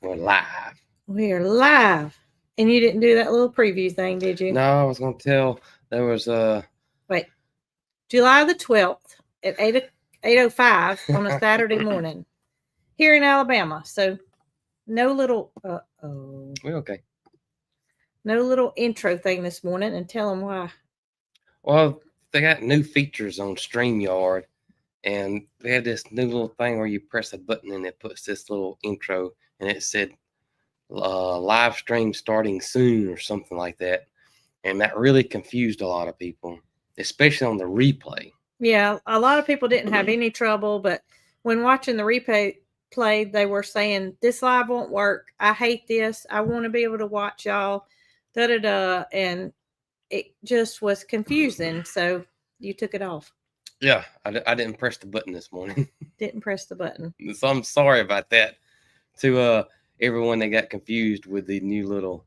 We're live. We are live. And you didn't do that little preview thing, did you? No, I was going to tell there was Wait. July the 12th at 8:05 on a Saturday morning here in Alabama. So no little we're okay. No little intro thing this morning, and tell them why. Well, they got new features on StreamYard, and they had this new little thing where you press a button and it puts this little intro, and it said live stream starting soon or something like that. And that really confused a lot of people, especially on the replay. Yeah, a lot of people didn't have any trouble, but when watching the replay, they were saying, this live won't work. I hate this. I want to be able to watch y'all. Da-da-da. And it just was confusing. So you took it off. Yeah, I didn't press the button this morning. Didn't press the button. So I'm sorry about that to everyone that got confused with the new little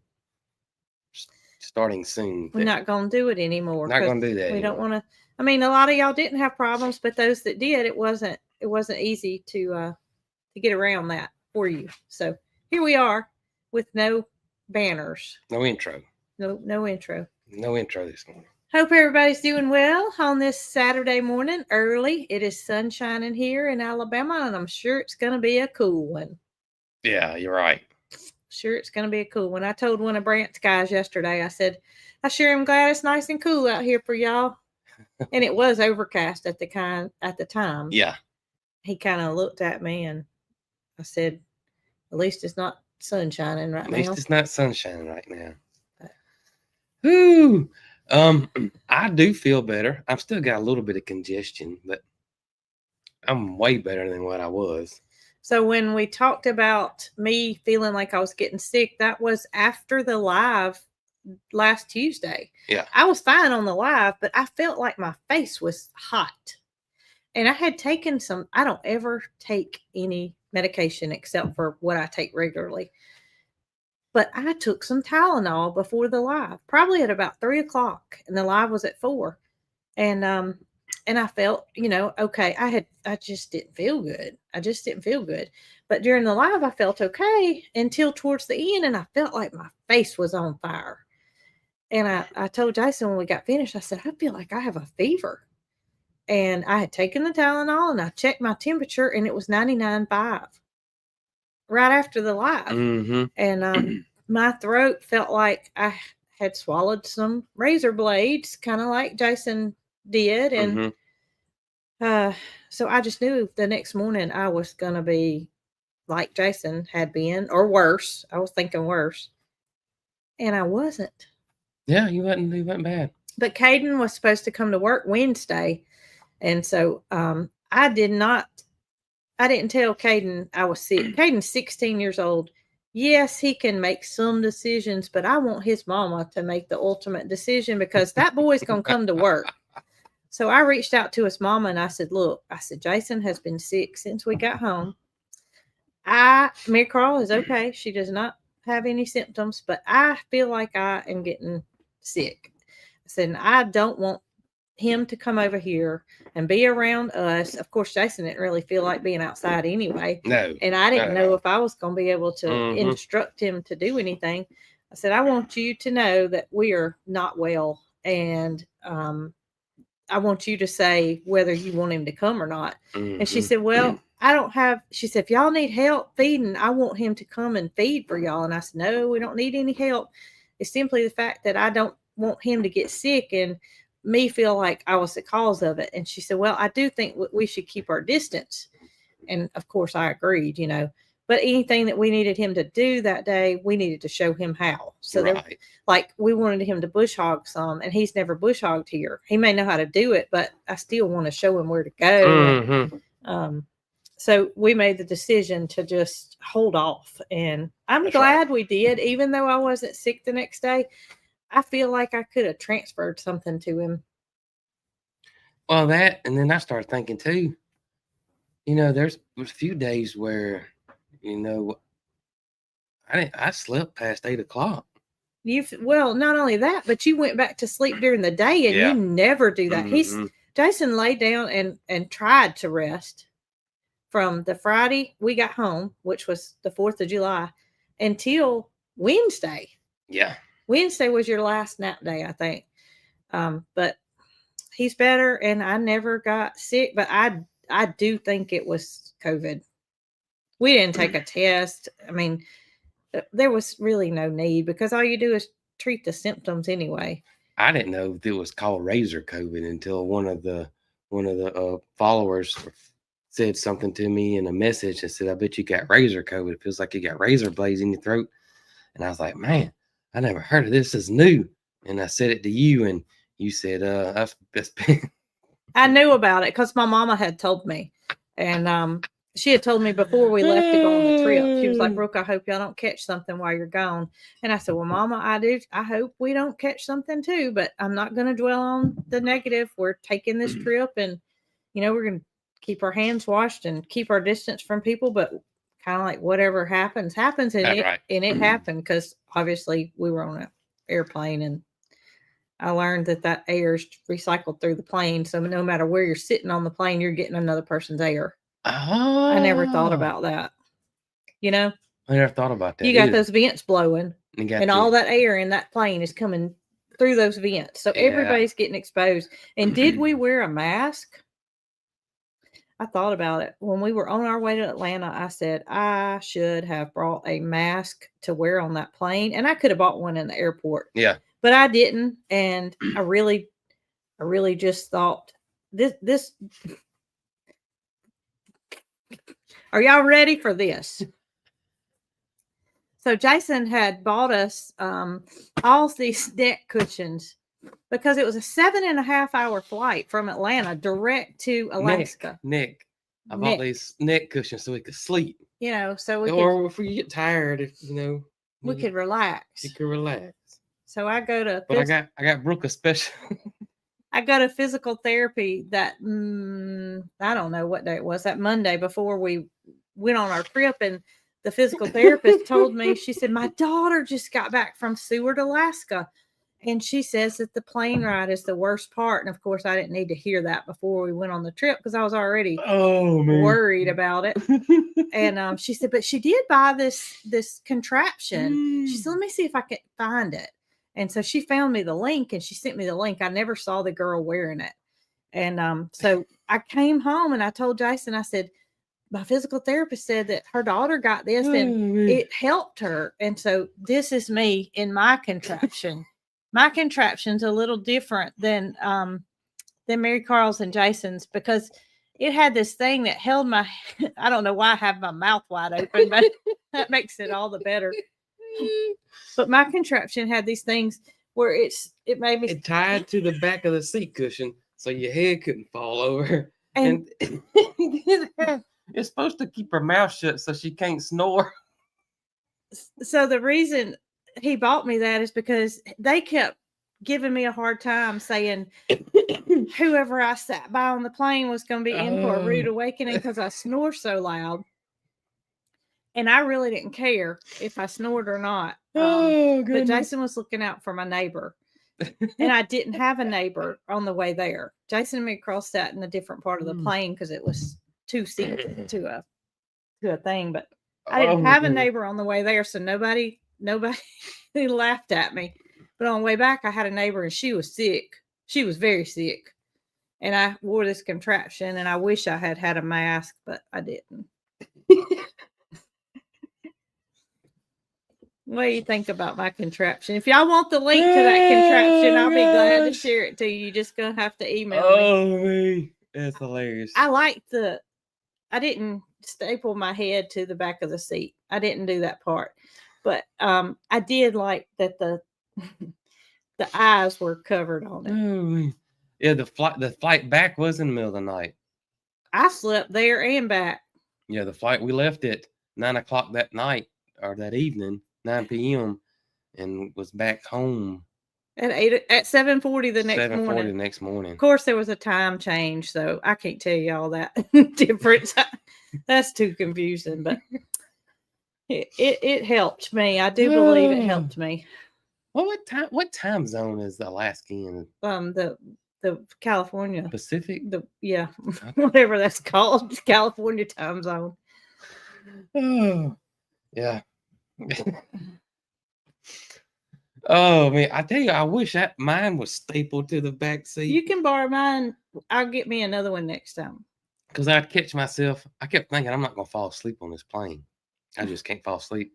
starting soon. We're not going to do it anymore. Not going to do that. We don't want to. I mean, a lot of y'all didn't have problems, but those that did, it wasn't easy to get around that for you. So here we are with no banners. No intro. No intro. No intro this morning. Hope everybody's doing well on this Saturday morning early. It is sun shining here in Alabama, and I'm sure it's going to be a cool one. Yeah, you're right. Sure, it's going to be a cool one. I told one of Brant's guys yesterday, I said, I sure am glad it's nice and cool out here for y'all. And it was overcast at the time. Yeah. He kind of looked at me and I said, at least it's not sunshining right now. At least it's not sunshining right now. Whoo! I do feel better. I've still got a little bit of congestion, but I'm way better than what I was. So when we talked about me feeling like I was getting sick, that was after the live last Tuesday. Yeah. I was fine on the live, but I felt like my face was hot. And I had taken I don't ever take any medication except for what I take regularly. But I took some Tylenol before the live, probably at about 3:00, and the live was at 4. And I felt, okay. I just didn't feel good. But during the live, I felt okay until towards the end, and I felt like my face was on fire. And I told Jason when we got finished, I said, I feel like I have a fever. And I had taken the Tylenol, and I checked my temperature, and it was 99.5 right after the live. Mm-hmm. And my throat felt like I had swallowed some razor blades, kind of like Jason did. And so I just knew the next morning I was going to be like Jason had been, or worse. I was thinking worse. And I wasn't. Yeah, you wasn't bad. But Caden was supposed to come to work Wednesday. And so I didn't tell Caden I was sick. Caden's 16 years old. Yes, he can make some decisions, but I want his mama to make the ultimate decision because that boy's going to come to work. So I reached out to his mama and I said, look, Jason has been sick since we got home. Mary Carl is okay. She does not have any symptoms, but I feel like I am getting sick. I said, I don't want him to come over here and be around us. Of course, Jason didn't really feel like being outside anyway. No. And I didn't know if I was going to be able to instruct him to do anything. I said, I want you to know that we are not well. And I want you to say whether you want him to come or not. And she said, well, she said, if y'all need help feeding, I want him to come and feed for y'all. And I said, no, we don't need any help. It's simply the fact that I don't want him to get sick and me feel like I was the cause of it. And she said, well, I do think we should keep our distance. And of course I agreed, but anything that we needed him to do that day, we needed to show him how. So like we wanted him to bush hog some, and he's never bush hogged here. He may know how to do it, but I still want to show him where to go. So we made the decision to just hold off, and I'm glad we did, even though I wasn't sick the next day. I feel like I could have transferred something to him. Well, that, and then I started thinking too, there's a few days where, I slept past 8:00. Well, not only that, but you went back to sleep during the day, and you never do that. Jason laid down and tried to rest from the Friday we got home, which was the 4th of July, until Wednesday. Yeah. Wednesday was your last nap day, I think. But he's better, and I never got sick. But I do think it was COVID. We didn't take a test. I mean, there was really no need because all you do is treat the symptoms anyway. I didn't know if it was called razor COVID until one of the followers said something to me in a message and said, "I bet you got razor COVID. It feels like you got razor blades in your throat." And I was like, "Man, I never heard of this. It's new." And I said it to you, and you said, that's been." I knew about it because my mama had told me, and she had told me before we left to go on the trip. She was like, "Brooke, I hope y'all don't catch something while you're gone." And I said, "Well, Mama, I do. I hope we don't catch something too, but I'm not going to dwell on the negative. We're taking this trip, and we're going to keep our hands washed and keep our distance from people, but kind of like whatever happens, and it happened because obviously we were on an airplane, and I learned that air is recycled through the plane. So no matter where you're sitting on the plane, you're getting another person's air. Oh. I never thought about that. I never thought about that. You got those vents blowing, and all that air in that plane is coming through those vents. So everybody's getting exposed. And did we wear a mask? I thought about it. When we were on our way to Atlanta, I said, I should have brought a mask to wear on that plane. And I could have bought one in the airport. Yeah. But I didn't. And I really just thought, this. Are y'all ready for this? So Jason had bought us all these neck cushions because it was a 7.5-hour flight from Atlanta direct to Alaska. Nick. I bought these neck cushions so we could sleep. So we if we get tired, we could relax. You could relax. So I go to. But I got Brooke a special. I go to physical therapy that I don't know what day it was, that Monday before we went on our trip, and the physical therapist told me, she said, my daughter just got back from Seward, Alaska, and she says that the plane ride is the worst part. And of course, I didn't need to hear that before we went on the trip because I was already worried about it. And she said, but she did buy this contraption. She said, let me see if I can find it. And so she found me the link, and she sent me the link. I never saw the girl wearing it. And so I came home and I told Jason, I said, my physical therapist said that her daughter got this and it helped her. And so this is me in my contraption. My contraption's a little different than Mary Carl's and Jason's because it had this thing that held my, I don't know why I have my mouth wide open, but that makes it all the better. But my contraption had these things where it made me. It tied to the back of the seat cushion so your head couldn't fall over. And it's supposed to keep her mouth shut so she can't snore. So the reason he bought me that is because they kept giving me a hard time saying whoever I sat by on the plane was going to be in for a rude awakening because I snore so loud. And I really didn't care if I snored or not. But Jason was looking out for my neighbor. And I didn't have a neighbor on the way there. Jason and me crossed that in a different part of the plane because it was 2 seats to a thing. But I didn't have a neighbor on the way there, so nobody laughed at me. But on the way back, I had a neighbor, and she was sick. She was very sick. And I wore this contraption, and I wish I had had a mask, but I didn't. What do you think about my contraption? If y'all want the link to that contraption, I'll be glad to share it to you. You're just going to have to email me. That's hilarious. I didn't staple my head to the back of the seat. I didn't do that part. But I did like that the eyes were covered on it. Yeah, the flight back was in the middle of the night. I slept there and back. Yeah, the flight, we left at 9 o'clock that night or that evening. 9 p.m. and was back home at 7:40 the next morning. 7:40 the next morning. Of course, there was a time change, so I can't tell you all that difference. That's too confusing, but it helped me. I do believe it helped me. Well, what time zone is the Alaskan? The California Pacific. Whatever that's called, California time zone. Oh, yeah. Oh man, I tell you, I wish that mine was stapled to the back seat. You can borrow mine. I'll get me another one next time. Because I'd catch myself. I kept thinking I'm not gonna fall asleep on this plane. I just can't fall asleep,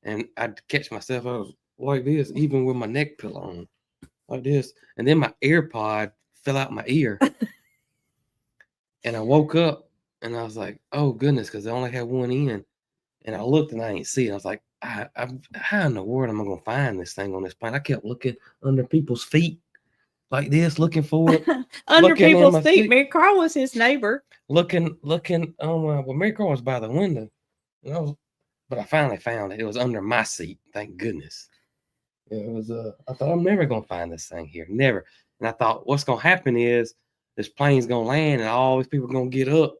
and I'd catch myself. I was like this, even with my neck pillow on, like this, and then my AirPod fell out my ear, and I woke up, and I was like, "Oh goodness," because I only had one in, and I looked and I ain't see it. I was like, how in the world am I gonna find this thing on this plane?" I kept looking under people's feet, like this, looking for it. Under looking in people's my feet. seat. Mary Carl was his neighbor. Looking. Well, Mary Carl was by the window, but I finally found it. It was under my seat. Thank goodness. It was. I thought I'm never gonna find this thing here, never. And I thought, what's gonna happen is this plane's gonna land, and all these people are gonna get up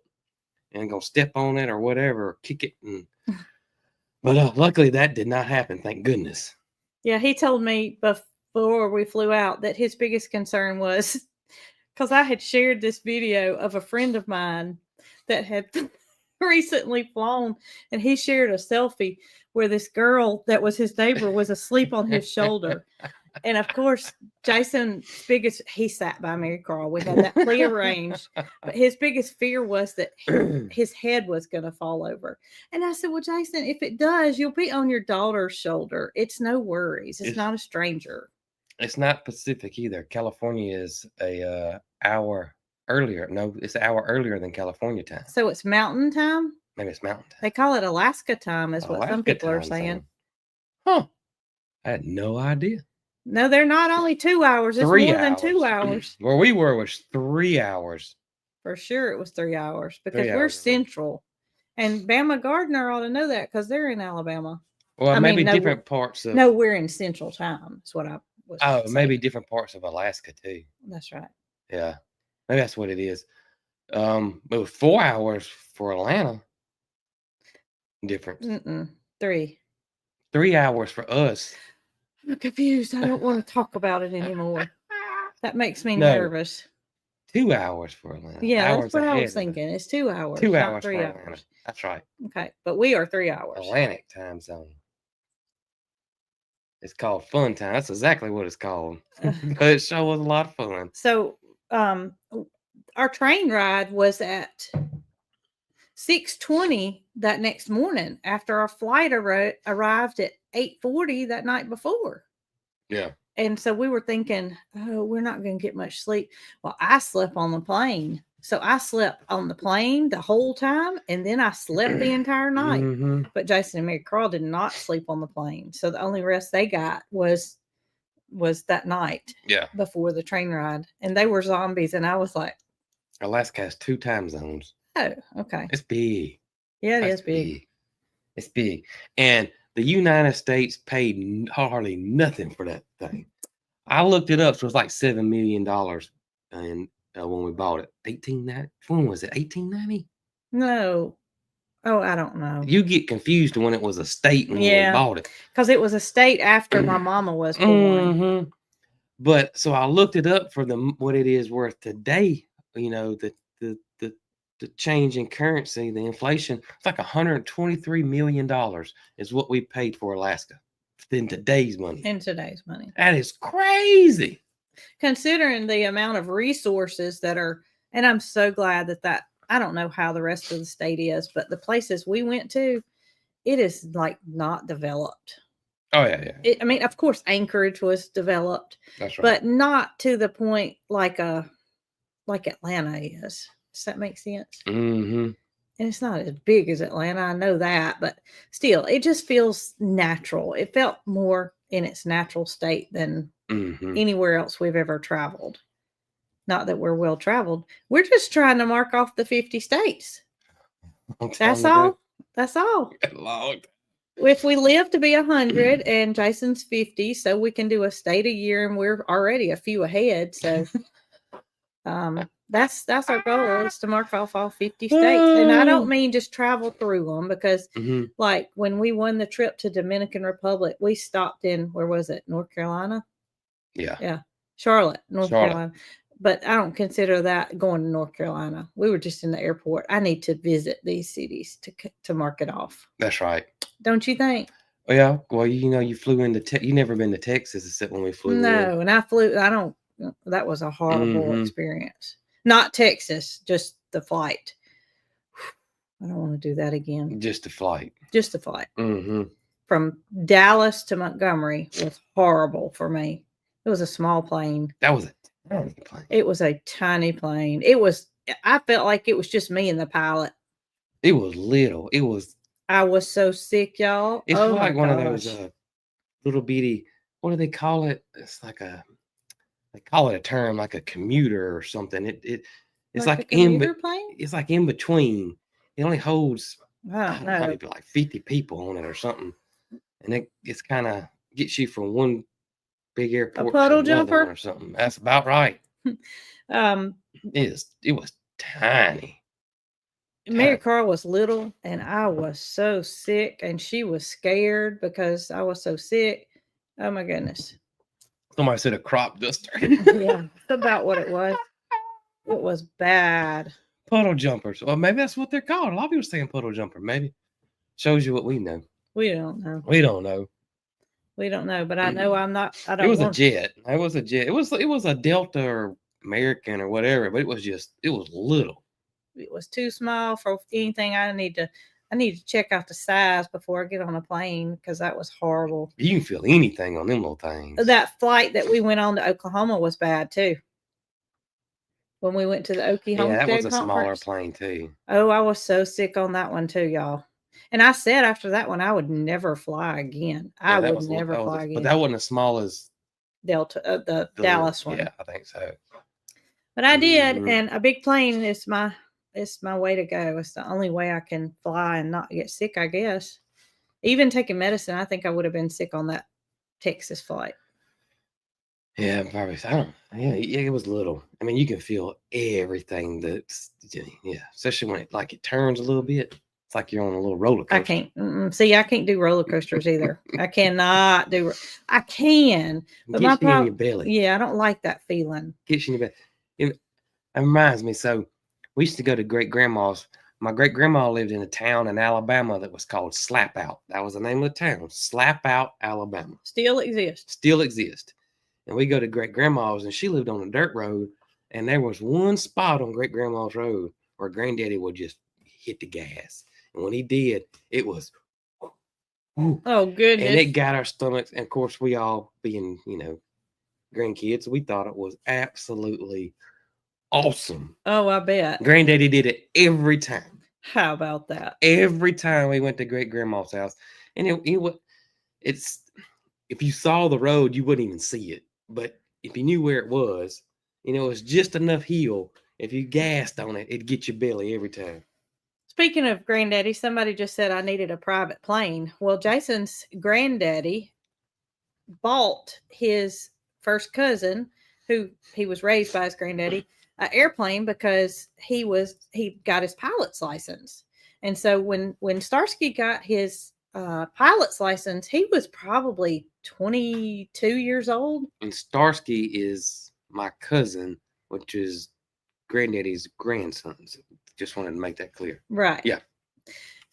and gonna step on it or whatever, or kick it. But luckily, that did not happen. Thank goodness. Yeah, he told me before we flew out that his biggest concern was because I had shared this video of a friend of mine that had recently flown, and he shared a selfie where this girl that was his neighbor was asleep on his shoulder. And of course, Jason's he sat by Mary Carl. We had that prearranged. But his biggest fear was that his head was going to fall over. And I said, well, Jason, if it does, you'll be on your daughter's shoulder. It's no worries. It's not a stranger. It's not Pacific either. California is a hour earlier. No, it's an hour earlier than California time. So it's mountain time? Maybe it's mountain time. They call it Alaska time is what some people are saying. Huh. I had no idea. No, they're not only 2 hours. It's more than 2 hours. Where we were was 3 hours. For sure it was 3 hours because we're central. And Bama Gardner ought to know that because they're in Alabama. Well, maybe different parts of... No, we're in central time. That's what I was saying. Maybe different parts of Alaska too. That's right. Yeah. Maybe that's what it is. But it was 4 hours for Atlanta. Difference. 3. 3 hours for us. I'm confused. I don't want to talk about it anymore. That makes me nervous. 2 hours for Atlanta. Yeah, that's what I was thinking. It's 2 hours. 2 hours 3 for hours. Atlanta. That's right. Okay, but we are 3 hours. Atlantic time zone. It's called fun time. That's exactly what it's called. But it sure was a lot of fun. So, our train ride was at 6:20 that next morning after our flight arrived at 8:40 that night before. Yeah. And so we were thinking, oh, we're not going to get much sleep. Well, I slept on the plane. So I slept on the plane the whole time, and then I slept the entire night. Mm-hmm. But Jason and Mary Carl did not sleep on the plane. So the only rest they got was that night before the train ride. And they were zombies. And I was like, Alaska has 2 time zones. Oh, okay. It's big. Yeah, it is big. It's big. And the United States paid hardly nothing for that thing. I looked it up. So it was like $7 million. And when we bought it, 1890. When was it? 1890? No. Oh, I don't know. You get confused when it was a state when we bought it. Because it was a state after my mama was born. Mm-hmm. But so I looked it up for what it is worth today. You know, the change in currency, the inflation, it's like $123 million is what we paid for Alaska in today's money. That is crazy. Considering the amount of resources that are, and I'm so glad that I don't know how the rest of the state is, but the places we went to, it is like not developed. Oh, yeah. I mean, of course, Anchorage was developed. That's right. But not to the point like Atlanta is. Does that make sense? Mm-hmm. And it's not as big as Atlanta. I know that. But still, it just feels natural. It felt more in its natural state than anywhere else we've ever traveled. Not that we're well traveled. We're just trying to mark off the 50 states. That's all. That's all. If we live to be 100 and Jason's 50, so we can do a state a year, and we're already a few ahead. So that's our goal, is to mark off all 50 states. And I don't mean just travel through them, because like when we won the trip to Dominican Republic, we stopped in, where was it? North Carolina? Yeah. Charlotte, North Carolina. But I don't consider that going to North Carolina. We were just in the airport. I need to visit these cities to mark it off. That's right. Don't you think? Yeah, well, you flew into you never been to Texas except when we flew in. No, and I flew. I don't. That was a horrible experience. Not Texas, just the flight. I don't want to do that again. Just the flight. Just the flight. Mm-hmm. From Dallas to Montgomery was horrible for me. It was a small plane. That was a tiny plane. It was a tiny plane. It was. I felt like it was just me and the pilot. It was little. It was. I was so sick, y'all. It's oh like my one gosh. of those little bitty. What do they call it? It's like they call it a term like a commuter or something. It's like a commuter plane. It's like in between. It only holds I don't know. Probably like 50 people on it or something, and it's kind of gets you from one big airport a puddle to another jumper one or something. That's about right. It was tiny. Mary Carl was little, and I was so sick, and she was scared because I was so sick. Oh my goodness! Somebody said a crop duster. Yeah, that's about what it was. It was bad. Puddle jumpers. Well, maybe that's what they're called. A lot of people saying puddle jumper. Maybe shows you what we know. We don't know. We don't know. We don't know, but I know I'm not. I don't. It was a jet. It was a jet. It was a Delta or American or whatever, but it was little. It was too small for anything. I need to check out the size before I get on a plane because that was horrible. You can feel anything on them little things. That flight that we went on to Oklahoma was bad too. When we went to the Okie Homestead that was a conference. smaller plane too. Oh, I was so sick on that one too, y'all. And I said after that one, I would never fly again. I would never fly again. But that wasn't as small as Delta, the Dallas one. Yeah, I think so. But I did, and a big plane is my way to go. It's the only way I can fly and not get sick, I guess. Even taking medicine, I think I would have been sick on that Texas flight. Yeah, probably. It was little. I mean, you can feel everything especially when it turns a little bit. It's like you're on a little roller coaster. I can't. See, I can't do roller coasters either. I cannot do. I can, but Gets you in your belly. Yeah, I don't like that feeling. Gets you in your belly. It reminds me. So we used to go to great grandma's. My great grandma lived in a town in Alabama that was called Slap Out. That was the name of the town. Slap Out, Alabama. Still exists. Still exists. And we go to great grandma's, and she lived on a dirt road. And there was one spot on great grandma's road where granddaddy would just hit the gas. And when he did, it was, oh goodness. And it got our stomachs. And of course, we all being, grandkids, we thought it was absolutely awesome. Oh, I bet. Granddaddy did it every time. How about that? Every time we went to great grandma's house. And it's if you saw the road, you wouldn't even see it. But if you knew where it was, it was just enough hill. If you gassed on it, it'd get your belly every time. Speaking of granddaddy, somebody just said I needed a private plane. Well, Jason's granddaddy bought his first cousin, who he was raised by his granddaddy, an airplane because he got his pilot's license. And so when Starsky got his pilot's license, he was probably 22 years old. And Starsky is my cousin, which is granddaddy's grandson. Just wanted to make that clear. Right. Yeah.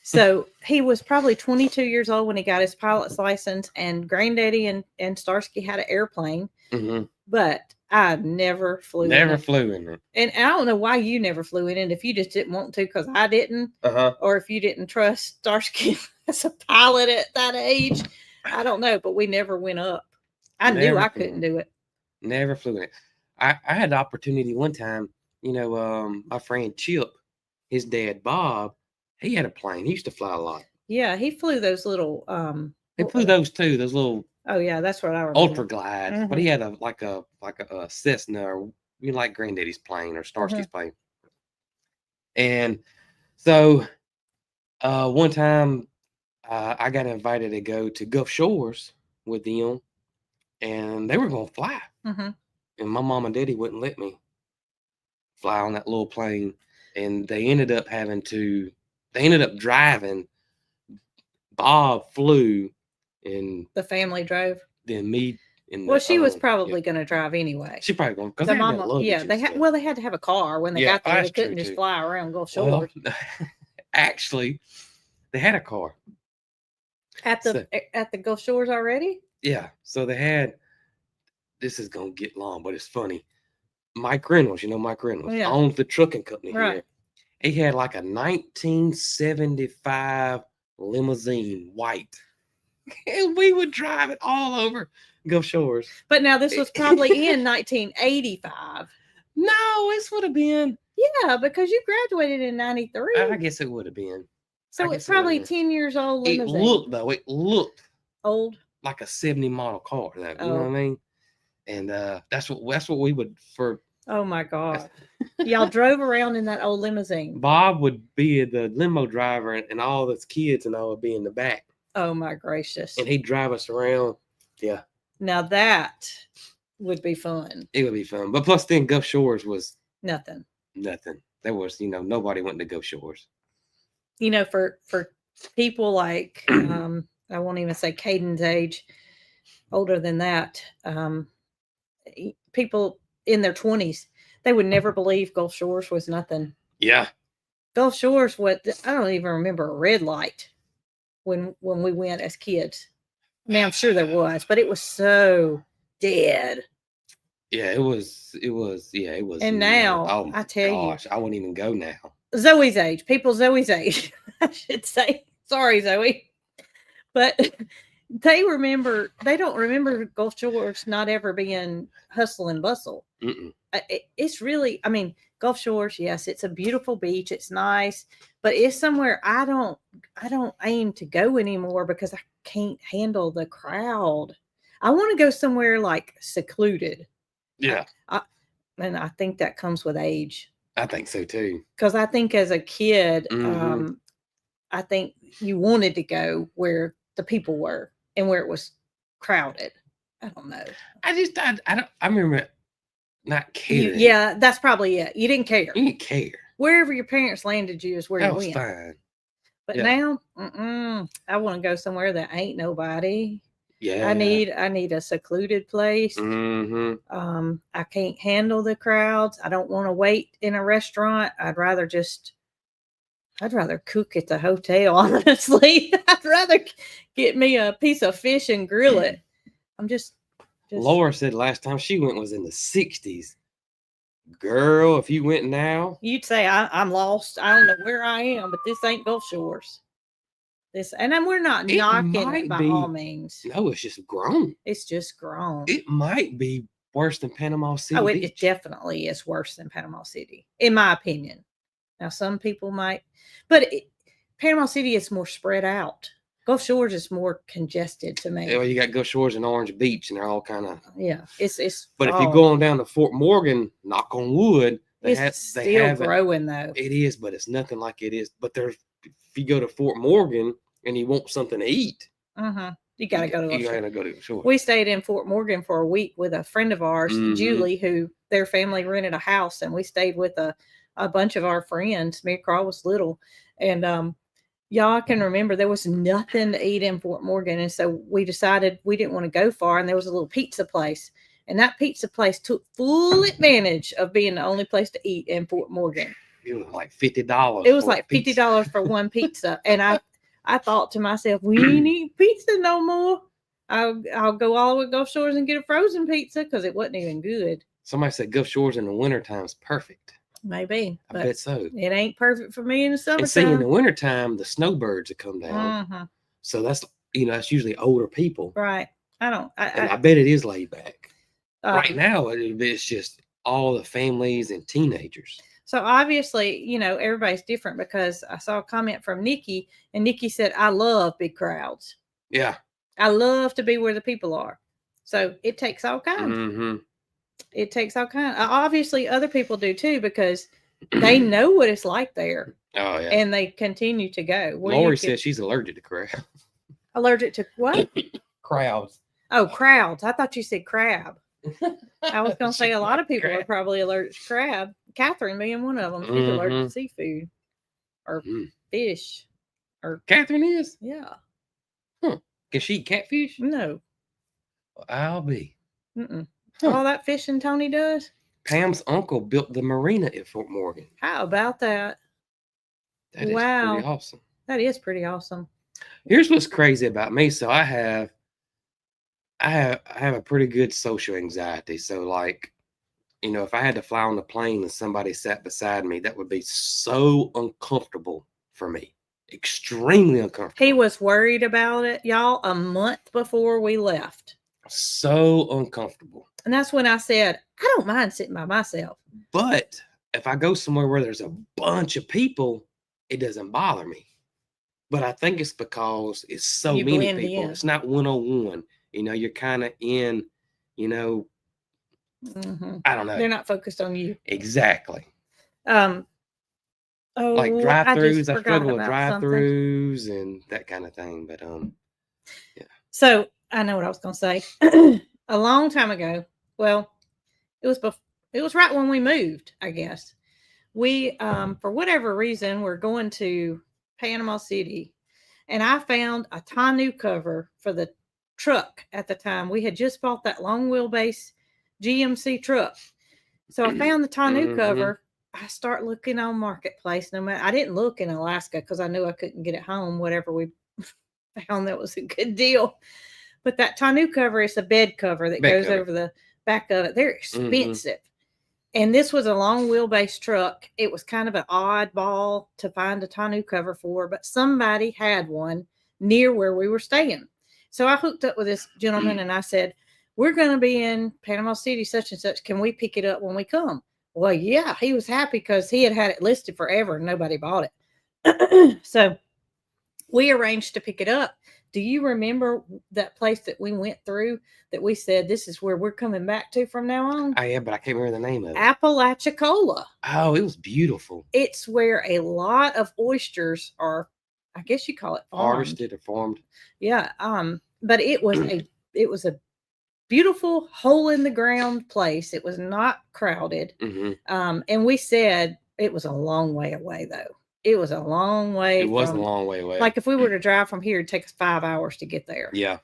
So he was probably 22 years old when he got his pilot's license, and granddaddy and Starsky had an airplane. Mm-hmm. But I never flew flew in it. And I don't know why you never flew in it, if you just didn't want to, because I didn't. Or if you didn't trust Starsky as a pilot at that age. I don't know, but we never went up. I knew I couldn't do it. Never flew in it. I had the opportunity one time, my friend Chip, his dad Bob, he had a plane. He used to fly a lot. Yeah, he flew those little he flew those too, those little oh yeah, that's what I remember. Ultra glides. Mm-hmm. But he had a Cessna, or like granddaddy's plane or Starsky's plane. And so one time I got invited to go to Gulf Shores with them, and they were gonna fly. Mm-hmm. And my mom and daddy wouldn't let me fly on that little plane. And they ended up driving. Bob flew, and the family drove. Then me and she was probably going to drive anyway. She probably going because they had they had. Well, they had to have a car when they got there. They couldn't just fly around Gulf Shores. Well, actually, they had a car. At the Gulf Shores already? Yeah. So they had. This is gonna get long, but it's funny. Mike Reynolds, you know Mike Reynolds, Yeah. owns the trucking company Right. here. He had like a 1975 limousine, white, and we would drive it all over Gulf Shores. But now this was probably in 1985. No, this would have been. Yeah, because you graduated in 93. I guess it would have been. So it's probably 10 years old limousine. It looked old, like a 70 model car, though. You know what I mean? And that's what we would for. Oh my God. Y'all drove around in that old limousine. Bob would be the limo driver, and all his kids and I would be in the back. Oh my gracious. And he'd drive us around. Yeah. Now that would be fun. It would be fun. But plus then Gulf Shores was nothing. There was, nobody went to Gulf Shores. For people like I won't even say Caden's age, older than that, people in their 20s, they would never believe Gulf Shores was nothing. Yeah. Gulf Shores, I don't even remember a red light when we went as kids. Now I'm sure there was, but it was so dead. Yeah, it was. And now, I tell you, I wouldn't even go now. Zoe's age, Zoe's age, I should say. Sorry, Zoe. But they don't remember Gulf Shores not ever being hustle and bustle. It's really, Gulf Shores, yes, it's a beautiful beach. It's nice, but it's somewhere I don't aim to go anymore because I can't handle the crowd. I want to go somewhere like secluded. Yeah. And I think that comes with age. I think so too. Because I think as a kid, I think you wanted to go where the people were and where it was crowded. I don't know. I remember not caring. Yeah, that's probably it. You didn't care. You didn't care. Wherever your parents landed you is where you went. Fine. But now, I want to go somewhere that ain't nobody. Yeah. I need a secluded place. I can't handle the crowds. I don't want to wait in a restaurant. I'd rather cook at the hotel, honestly. I'd rather get me a piece of fish and grill it. I'm just Laura said last time she went was in the 60s. Girl, if you went now, you'd say I'm lost. I don't know where I am, but this ain't Gulf Shores. We're not knocking it by all means. No, it's just grown. It's just grown. It might be worse than Panama City. Oh, it definitely is worse than Panama City, in my opinion. Now, some people might, but Panama City is more spread out. Gulf Shores is more congested to me. Well, you got Gulf Shores and Orange Beach, and they're all kind of It's. But if you go on down to Fort Morgan, knock on wood, it's still growing though. It is, but it's nothing like it is. But if you go to Fort Morgan and you want something to eat, you gotta go to Gulf Shores. You gotta go to Gulf Shores. We stayed in Fort Morgan for a week with a friend of ours, Julie, who their family rented a house, and we stayed with a bunch of our friends. Me and Carl was little, and y'all can remember there was nothing to eat in Fort Morgan, and so we decided we didn't want to go far, and there was a little pizza place, and that pizza place took full advantage of being the only place to eat in Fort Morgan. It was like $50. It was like $50 for one pizza, and I thought to myself, we ain't eating pizza no more. I'll go all the way to Gulf Shores and get a frozen pizza because it wasn't even good. Somebody said Gulf Shores in the wintertime is perfect. Maybe. I bet so. It ain't perfect for me in the summertime. And see, in the wintertime, the snowbirds will come down. So that's usually older people. Right. I bet it is laid back. Right now, it's just all the families and teenagers. So obviously, everybody's different because I saw a comment from Nikki, and Nikki said, I love big crowds. Yeah. I love to be where the people are. So it takes all kinds. It takes all kinds. Obviously, other people do too because they know what it's like there. Oh, yeah. And they continue to go. Lori said she's allergic to crowds. Allergic to what? Crowds. Oh, crowds. I thought you said crab. I was going to say a lot of people are probably allergic to crab. Catherine being one of them. She's allergic to seafood or fish. Or Catherine is? Yeah. Can she eat catfish? No. Well, I'll be. All that fishing Tony does? Pam's uncle built the marina at Fort Morgan. How about that? That is pretty awesome. That is pretty awesome. Here's what's crazy about me. So I have a pretty good social anxiety. So like, if I had to fly on a plane and somebody sat beside me, that would be so uncomfortable for me. Extremely uncomfortable. He was worried about it, y'all, a month before we left. So uncomfortable. And that's when I said, I don't mind sitting by myself. But if I go somewhere where there's a bunch of people, it doesn't bother me. But I think it's because it's so You many blend people. in. It's not one-on-one. You're kind of in, I don't know. They're not focused on you. Exactly. Like I drive-throughs. struggle with drive-throughs and that kind of thing. But yeah. So I know what I was going to say. A long time ago. Well, it was right when we moved, I guess. We for whatever reason we're going to Panama City, and I found a tonneau cover for the truck at the time. We had just bought that long wheelbase GMC truck. So I found the tonneau cover. I start looking on Marketplace. I didn't look in Alaska because I knew I couldn't get it home. Whatever we found, that was a good deal. But that tonneau cover is a bed cover that goes over the back of it. They're expensive. And this was a long wheelbase truck. It was kind of an oddball to find a tonneau cover for, but somebody had one near where we were staying. So I hooked up with this gentleman and I said, we're going to be in Panama City, such and such. Can we pick it up when we come? Well, yeah, he was happy because he had it listed forever and nobody bought it. So we arranged to pick it up. Do you remember that place that we went through that we said, this is where we're coming back to from now on? Oh, yeah, but I can't remember the name of it. Apalachicola. Oh, it was beautiful. It's where a lot of oysters are, I guess you call it farmed. Harvested or farmed. Yeah. But it was a beautiful hole in the ground place. It was not crowded. And we said it was a long way away though. It was a long way. It was a long way away. Like if we were to drive from here, it'd take us 5 hours to get there. Yeah.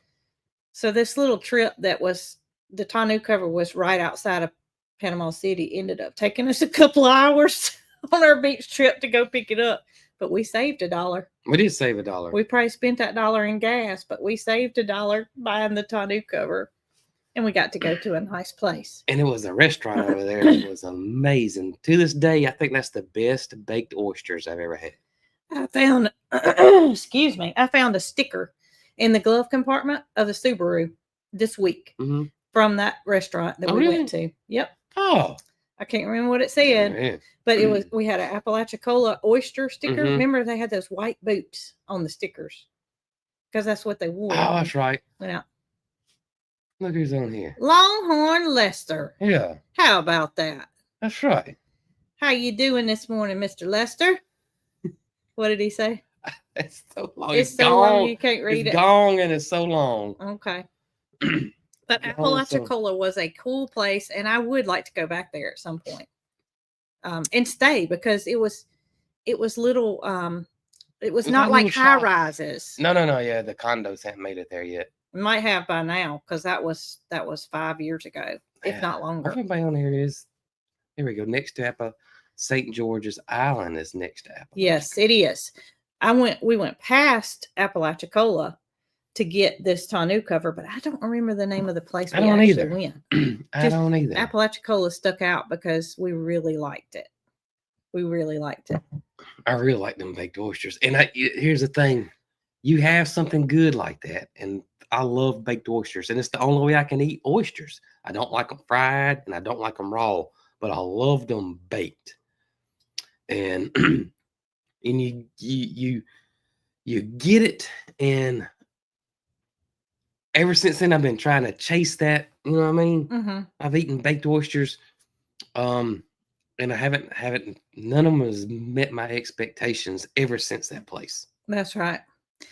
So this little trip that was, the tonneau cover was right outside of Panama City, ended up taking us a couple of hours on our beach trip to go pick it up. But we saved $1. We did save $1. We probably spent that $1 in gas, but we saved $1 buying the tonneau cover. And we got to go to a nice place. And it was a restaurant over there. It was amazing. To this day, I think that's the best baked oysters I've ever had. I found, excuse me, I found a sticker in the glove compartment of the Subaru this week from that restaurant that we went to. Yep. Oh. I can't remember what it said, but it was, we had an Apalachicola oyster sticker. Remember they had those white boots on the stickers because that's what they wore. Oh, that's right. Yeah. Look who's on here. Longhorn Lester. Yeah. How about that? That's right. How you doing this morning, Mr. Lester? What did he say? It's so long. It's so long you can't read it. It's gone and it's so long. Okay. But Apalachicola was a cool place, and I would like to go back there at some point and stay because it was little. It was not like high rises. No. Yeah, the condos haven't made it there yet. Might have by now because that was 5 years ago, if not longer. Everybody on here is. Here we go. Next to St. George's Island is next to Apalachicola. Yes, it is. We went past Apalachicola to get this tonneau cover, but I don't remember the name of the place we actually went. I don't either. Apalachicola stuck out because we really liked it. I really like them baked oysters. And here's the thing. You have something good like that, and I love baked oysters, and it's the only way I can eat oysters. I don't like them fried, and I don't like them raw, but I love them baked. And and you get it, and ever since then I've been trying to chase that. You know what I mean? I've eaten baked oysters, and I haven't. None of them has met my expectations ever since that place. That's right.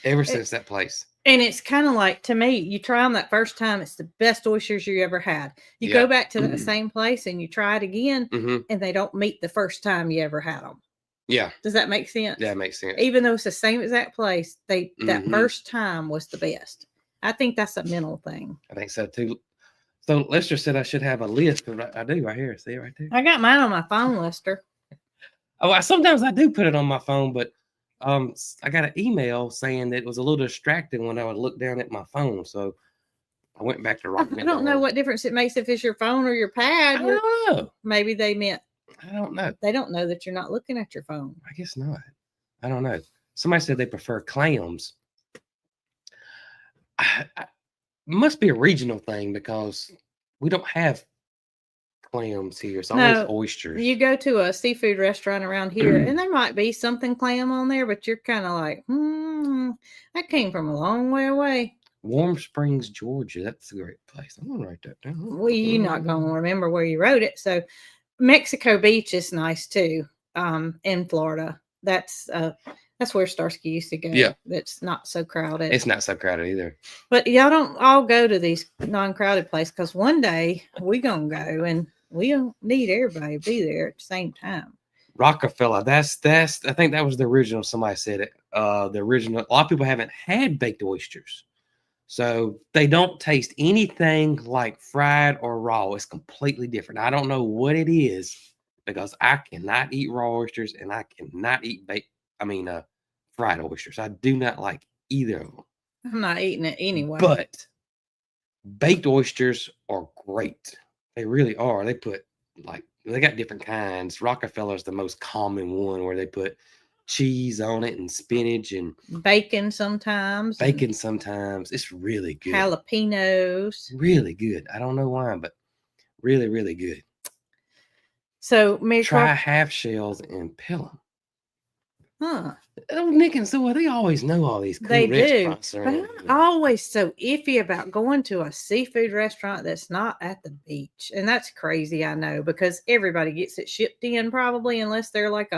Ever since that place. And it's kind of like, to me, you try them that first time, it's the best oysters you ever had. You go back to that same place and you try it again, and they don't meet the first time you ever had them. Yeah. Does that make sense? Yeah, it makes sense. Even though it's the same exact place, that first time was the best. I think that's a mental thing. I think so too. So Lester said I should have a list. I do right here. See it right there? I got mine on my phone, Lester. Oh, sometimes I do put it on my phone, but I got an email saying that it was a little distracting when I would look down at my phone, so I went back to writing I it don't know down. what difference it makes if it's your phone or your I pad. don't know. Maybe they meant I don't know. they don't know that you're not looking at your phone. I guess not. I don't know. Somebody said they prefer clams. Must be a regional thing because we don't have clams here. It's always No, oysters. you go to a seafood restaurant around here, and there might be something clam on there, but you're kind of like, that came from a long way away. Warm Springs, Georgia. That's a great place. I'm gonna write that down. Well, you're not going to remember where you wrote it. So, Mexico Beach is nice too. In Florida, that's where Starsky used to go. Yeah, that's not so crowded. It's not so crowded either. But y'all don't all go to these non-crowded places because one day we gonna go and we don't need everybody to be there at the same time. Rockefeller. That's. I think that was the original. Somebody said it. The original. A lot of people haven't had baked oysters, so they don't taste anything like fried or raw. It's completely different. I don't know what it is because I cannot eat raw oysters and I cannot eat fried oysters. I do not like either of them. I'm not eating it anyway. But baked oysters are great. They really are. They got different kinds. Rockefeller's the most common one where they put cheese on it and spinach and bacon sometimes. It's really good. Jalapenos. Really good. I don't know why, but really, really good. So try half shells and peel them. Huh. Oh, Nick and Sue, they always know all these cool restaurants. But I'm always so iffy about going to a seafood restaurant that's not at the beach. And that's crazy, I know, because everybody gets it shipped in probably, unless they're like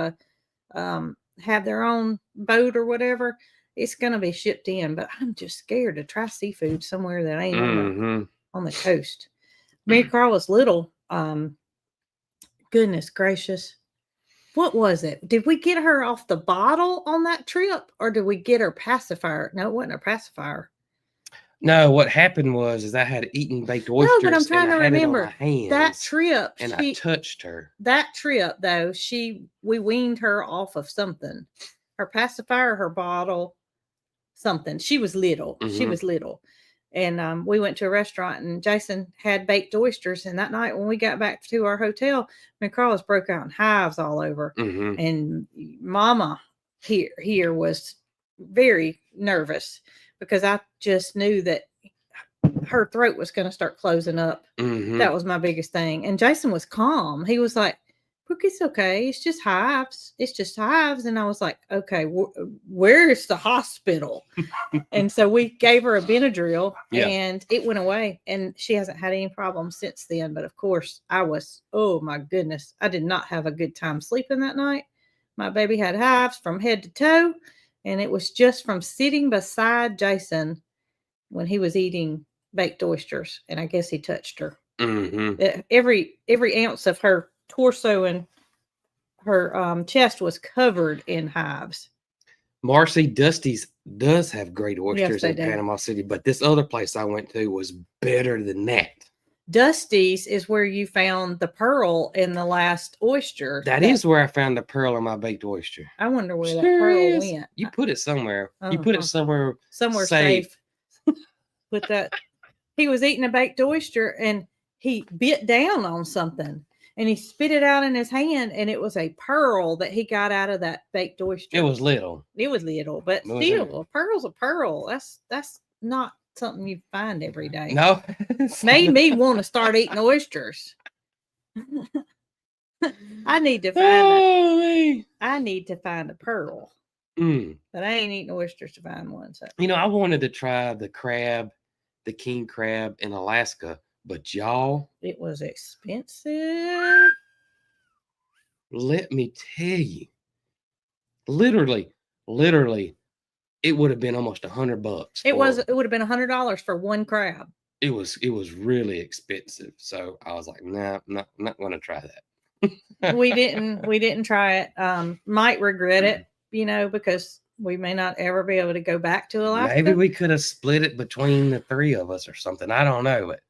have their own boat or whatever. It's going to be shipped in. But I'm just scared to try seafood somewhere that ain't on the coast. Mary Carl was little. Goodness gracious. What was it? Did we get her off the bottle on that trip, or did we get her pacifier? No, it wasn't a pacifier. No, what happened was I had eaten baked oysters. No, but I'm trying to remember that trip. And I touched her. That trip, though, we weaned her off of something. Her pacifier, her bottle, something. She was little. She was little. And we went to a restaurant, and Jason had baked oysters. And that night when we got back to our hotel, McCarlos broke out in hives all over. And Mama here was very nervous because I just knew that her throat was going to start closing up. That was my biggest thing. And Jason was calm. He was like, "Brooke, it's okay. It's just hives. It's just hives." And I was like, "Okay, where's the hospital?" And so we gave her a Benadryl, and it went away. And she hasn't had any problems since then. But of course, oh my goodness, I did not have a good time sleeping that night. My baby had hives from head to toe, and it was just from sitting beside Jason when he was eating baked oysters. And I guess he touched her. Every ounce of her torso and her chest was covered in hives. Marcy, Dusty's does have great oysters in Panama City, but this other place I went to was better than that. Dusty's is where you found the pearl in the last oyster. That is where I found the pearl in my baked oyster. I wonder where that pearl went. You put it somewhere. You put it somewhere safe. Put that. He was eating a baked oyster and he bit down on something and he spit it out in his hand, and it was a pearl that he got out of that baked oyster. It was little. But still, a pearl's a pearl. That's not something you find every day. No. Made me want to start eating oysters. I need to find a pearl. But I ain't eating oysters to find one. So. I wanted to try the crab, the king crab in Alaska, but y'all, it was expensive. Let me tell you, literally, it would have been almost $100. It would have been $100 for one crab. It was really expensive. So I was like, nah, I'm not going to try that. we didn't try it. Might regret it, because we may not ever be able to go back to Alaska. Maybe we could have split it between the three of us or something. I don't know, but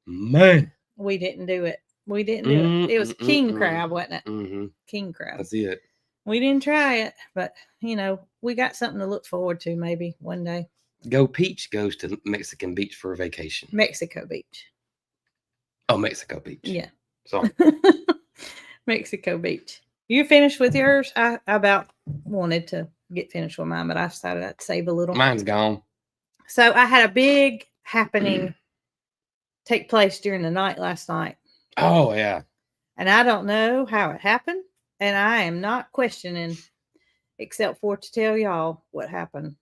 man, we didn't do it. It was king crab, wasn't it? King crab. That's it. We didn't try it, but we got something to look forward to maybe one day. Go Peach goes to Mexican Beach for a vacation. Mexico Beach. Oh, Mexico Beach. Yeah. Sorry. Mexico Beach. You finished with yours? I about wanted to get finished with mine, but I decided I'd save a little. Mine's gone. So I had a big happening take place during the night last night. Oh, yeah. And I don't know how it happened. And I am not questioning, except for to tell y'all what happened.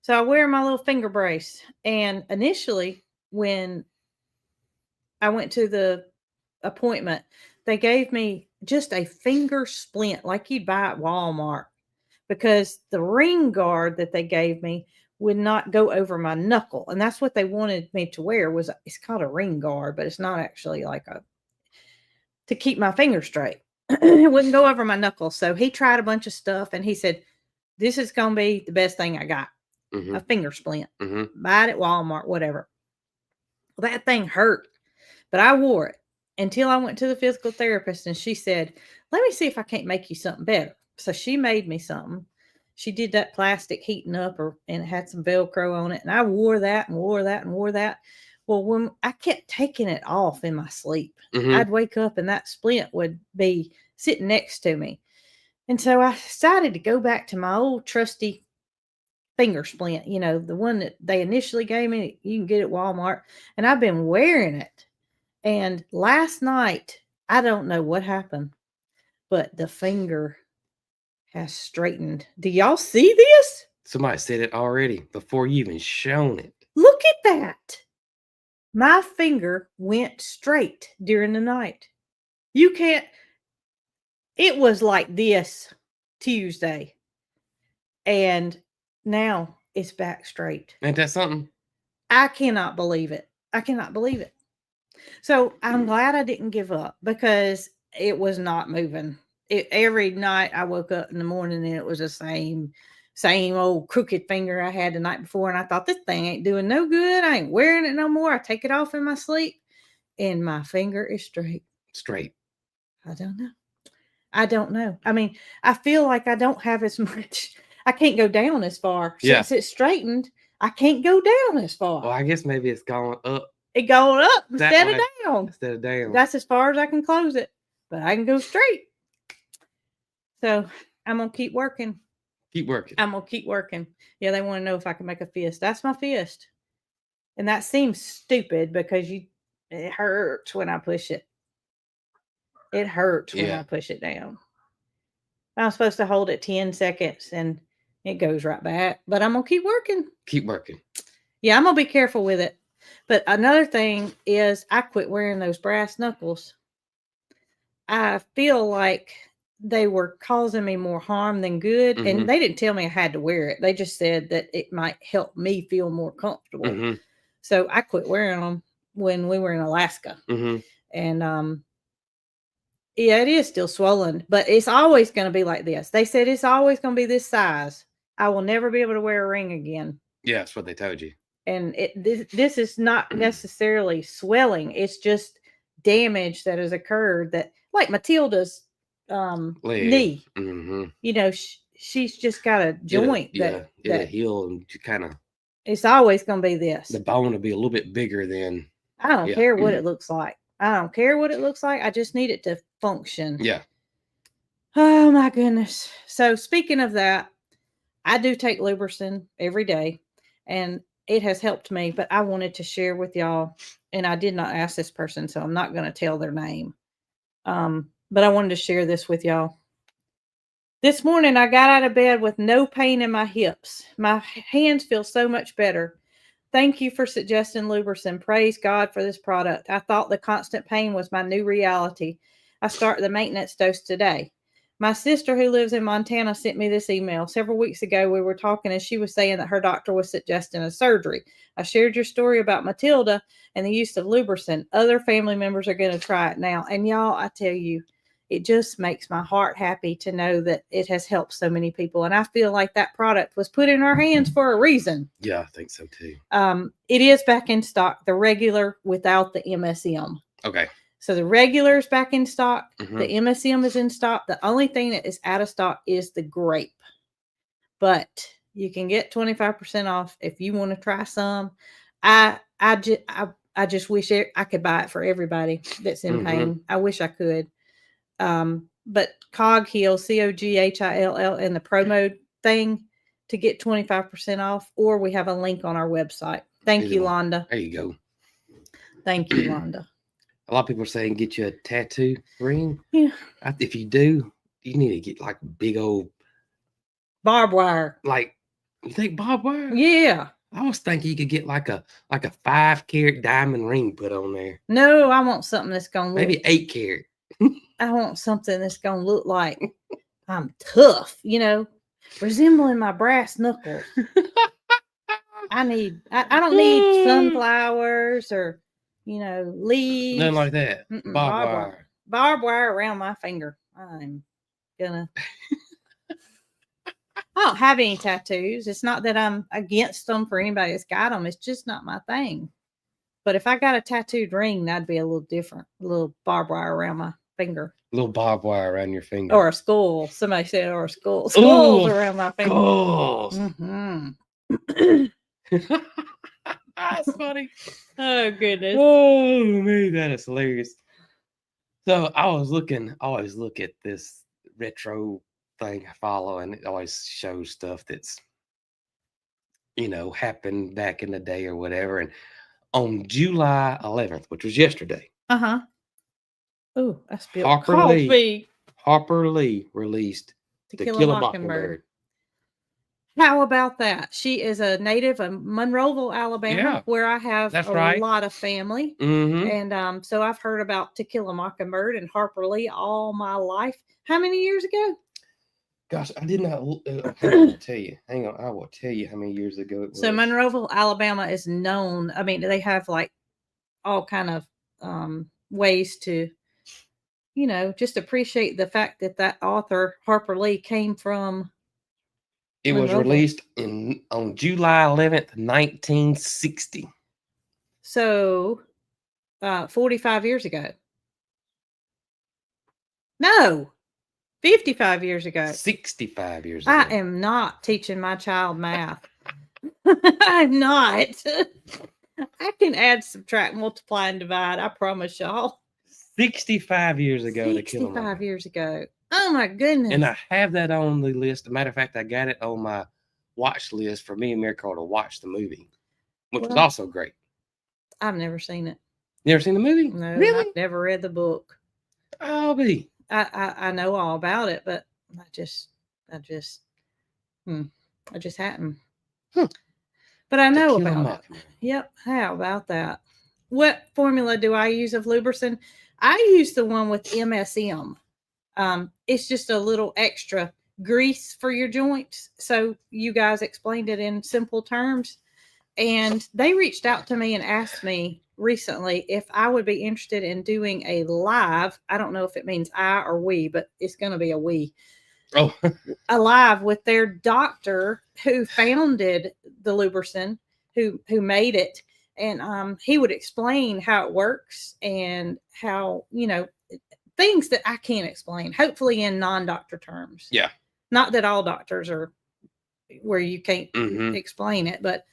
So I wear my little finger brace. And initially, when I went to the appointment, they gave me just a finger splint like you'd buy at Walmart, because the ring guard that they gave me would not go over my knuckle. And that's what they wanted me to wear. It's called a ring guard, but it's not actually like to keep my finger straight. It wouldn't go over my knuckle. So he tried a bunch of stuff and he said, this is going to be the best thing I got. A finger splint. Buy it at Walmart, whatever. Well, that thing hurt, but I wore it until I went to the physical therapist, and she said, let me see if I can't make you something better. So she made me something. She did that plastic heating up, and it had some Velcro on it, and I wore that and wore that and wore that. Well, when I kept taking it off in my sleep, I'd wake up and that splint would be sitting next to me. And so I decided to go back to my old trusty finger splint, the one that they initially gave me. You can get it at Walmart. And I've been wearing it. And last night, I don't know what happened, but the finger has straightened. Do y'all see this? Somebody said it already before you even shown it. Look at that. My finger went straight during the night. You can't. It was like this Tuesday. And now it's back straight. Ain't that something? I cannot believe it. I cannot believe it. So I'm glad I didn't give up, because it was not moving. Every night I woke up in the morning and it was the same old crooked finger I had the night before. And I thought, this thing ain't doing no good. I ain't wearing it no more. I take it off in my sleep and my finger is straight. Straight. I don't know. I mean, I feel like I don't have as much. I can't go down as far. Since it's straightened, I can't go down as far. Well, I guess maybe it's going up. It going up instead of down. That's as far as I can close it. But I can go straight. So I'm going to keep working. Keep working. I'm going to keep working. Yeah, they want to know if I can make a fist. That's my fist. And that seems stupid because it hurts when I push it. It hurts when I push it down. I'm supposed to hold it 10 seconds and it goes right back. But I'm going to keep working. Keep working. Yeah, I'm going to be careful with it. But another thing is I quit wearing those brass knuckles. I feel like they were causing me more harm than good. And they didn't tell me I had to wear it. They just said that it might help me feel more comfortable. So I quit wearing them when we were in Alaska. And yeah, it is still swollen, but it's always going to be like this. They said it's always going to be this size. I will never be able to wear a ring again. Yeah, that's what they told you. And this is not necessarily swelling. It's just damage that has occurred, that like Matilda's knee. She's just got a joint that heal, and you kind of. It's always going to be this. The bone will be a little bit bigger than. I don't care what it looks like. I don't care what it looks like. I just need it to function. Yeah. Oh my goodness. So speaking of that, I do take Lubricin every day, and it has helped me, but I wanted to share with y'all, and I did not ask this person, so I'm not going to tell their name. But I wanted to share this with y'all. This morning, I got out of bed with no pain in my hips. My hands feel so much better. Thank you for suggesting Lubricin. Praise God for this product. I thought the constant pain was my new reality. I start the maintenance dose today. My sister, who lives in Montana, sent me this email. Several weeks ago, we were talking, and she was saying that her doctor was suggesting a surgery. I shared your story about Matilda and the use of Lubricin. Other family members are going to try it now. And y'all, I tell you, it just makes my heart happy to know that it has helped so many people. And I feel like that product was put in our hands for a reason. Yeah, I think so too. It is back in stock, the regular without the MSM. Okay. So the regular is back in stock. Mm-hmm. The MSM is in stock. The only thing that is out of stock is the grape. But you can get 25% off if you want to try some. I just wish I could buy it for everybody that's in pain. I wish I could. But Coghill, Coghill, and the promo thing to get 25% off, or we have a link on our website. Thank you, Londa. There you go. Thank you, Londa. A lot of people are saying get you a tattoo ring. Yeah. If you do, you need to get like a big old barbed wire. Like, you think barbed wire? Yeah. I was thinking you could get like a 5-carat diamond ring put on there. No, I want something that's gonna look maybe 8-carat. I want something that's gonna look like I'm tough, resembling my brass knuckles. I don't need sunflowers or leaves. Nothing like that. Barbed wire. Barbed wire around my finger. I'm gonna I don't have any tattoos. It's not that I'm against them for anybody that's got them. It's just not my thing. But if I got a tattooed ring, that'd be a little different. A little barbed wire around my finger. A little barbed wire around your finger. Or a skull. Somebody said, or a skull. Skulls around my finger. Skulls. Mm-hmm. That's funny. Oh, goodness. Oh, man, that is hilarious. So I always look at this retro thing I follow, and it always shows stuff that's, happened back in the day or whatever. And on July 11th, which was yesterday. Uh-huh. Oh, I spilled Harper Lee released To Kill a Mockingbird. How about that? She is a native of Monroeville, Alabama, where I have a lot of family. Mm-hmm. And so I've heard about To Kill a Mockingbird and Harper Lee all my life. How many years ago? Gosh, I did not tell you. Hang on, I will tell you how many years ago it was. So Monroeville, Alabama is known. I mean, they have like all kind of ways to, just appreciate the fact that author Harper Lee came from. It was released on July 11th, 1960. So, 45 years ago. No, 55 years ago. 65 years ago. I am not teaching my child math. I'm not. I can add, subtract, multiply, and divide. I promise y'all. 65 years ago. 65 years ago. Oh my goodness. And I have that on the list. As a matter of fact, I got it on my watch list for me and Miracle to watch the movie, which was also great. I've never seen it. You ever seen the movie? No, really? I've never read the book. I'll be. I know all about it, but I just hadn't. But I know about it. Yep. How about that? What formula do I use of Lubricin? I use the one with MSM. It's just a little extra grease for your joints. So you guys explained it in simple terms. And they reached out to me and asked me recently if I would be interested in doing a live. I don't know if it means I or we, but it's going to be a we. Oh, a live with their doctor who founded the Lubricin, who made it. And he would explain how it works and how, things that I can't explain, hopefully in non-doctor terms. Yeah. Not that all doctors are where you can't explain it, but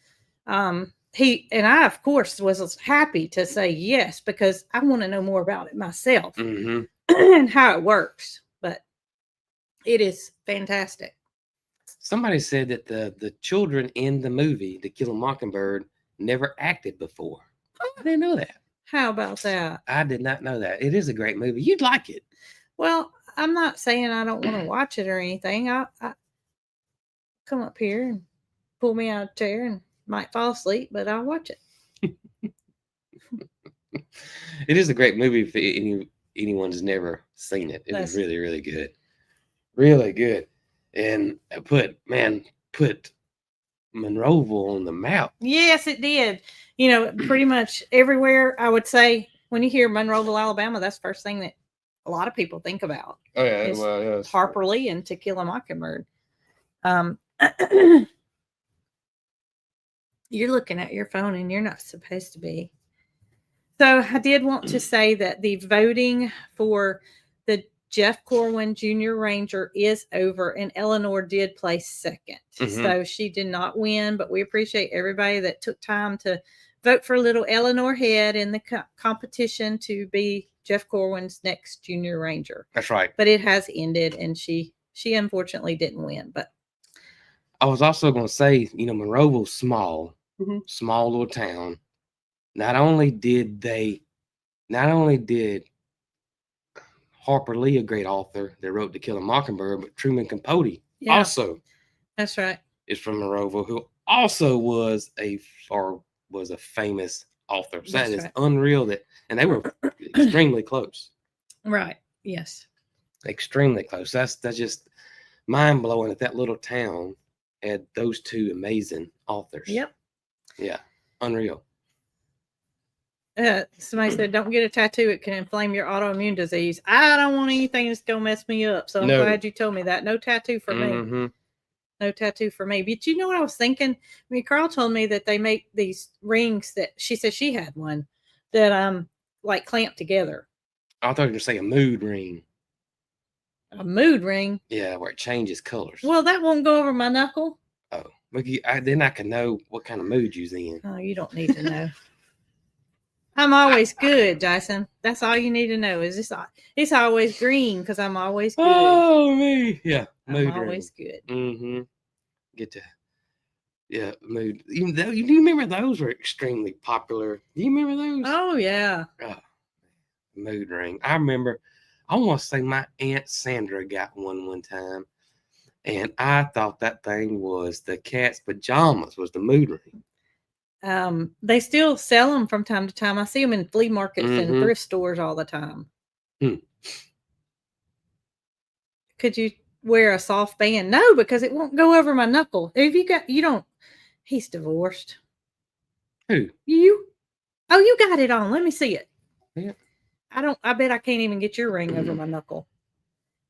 he and I, of course, was happy to say yes, because I want to know more about it myself and how it works. But it is fantastic. Somebody said that the children in the movie To Kill a Mockingbird never acted before. I didn't know that. How about that? I did not know that. It is a great movie. You'd like it. Well, I'm not saying I don't want to watch it or anything. I come up here and pull me out of the chair and might fall asleep, but I'll watch it. It is a great movie if anyone's never seen it. It is really, really good. Really good. And put Monroeville on the map. Yes, it did. Pretty much everywhere, I would say, when you hear Monroeville, Alabama, that's the first thing that a lot of people think about. Oh, yeah. Well, yes. Harper Lee and To Kill a Mockingbird. You're looking at your phone and you're not supposed to be. So I did want to say that the voting for the Jeff Corwin Junior Ranger is over, and Eleanor did place second. So she did not win, but we appreciate everybody that took time to vote for little Eleanor Head in the competition to be Jeff Corwin's next Junior Ranger. That's right. But it has ended, and she unfortunately didn't win. But I was also going to say, Monroeville's small, small little town. Not only did Harper Lee, a great author that wrote To Kill a Mockingbird, but Truman Capote also. That's right. Is from Monroeville, who also was a famous author. So that is unreal and they were extremely close. Right. Yes. Extremely close. That's just mind blowing that little town had those two amazing authors. Yep. Yeah. Unreal. Somebody said, don't get a tattoo. It can inflame your autoimmune disease. I don't want anything that's going to mess me up. So I'm glad you told me that. No tattoo for me. No tattoo for me. But you know what I was thinking? Carl told me that they make these rings that she said she had one that like clamped together. I thought you were going to say a mood ring. A mood ring? Yeah, where it changes colors. Well, that won't go over my knuckle. Oh, then I can know what kind of mood you're in. Oh, you don't need to know. I'm always good, Jason. That's all you need to know. Is this? It's always green because I'm always good. Oh, me. Yeah, mood I'm always ring. Good. Get to. Yeah, mood. Even though you remember those were extremely popular. Do you remember those? Oh yeah. Oh, mood ring. I remember. I want to say my Aunt Sandra got one time, and I thought that thing was the cat's pajamas. Was the mood ring? They still sell them from time to time. I see them in flea markets and thrift stores all the time. Could you wear a soft band? No, because it won't go over my knuckle. If you don't, he's divorced. Who? You? Oh, you got it on. Let me see it. Yeah. I bet I can't even get your ring over my knuckle.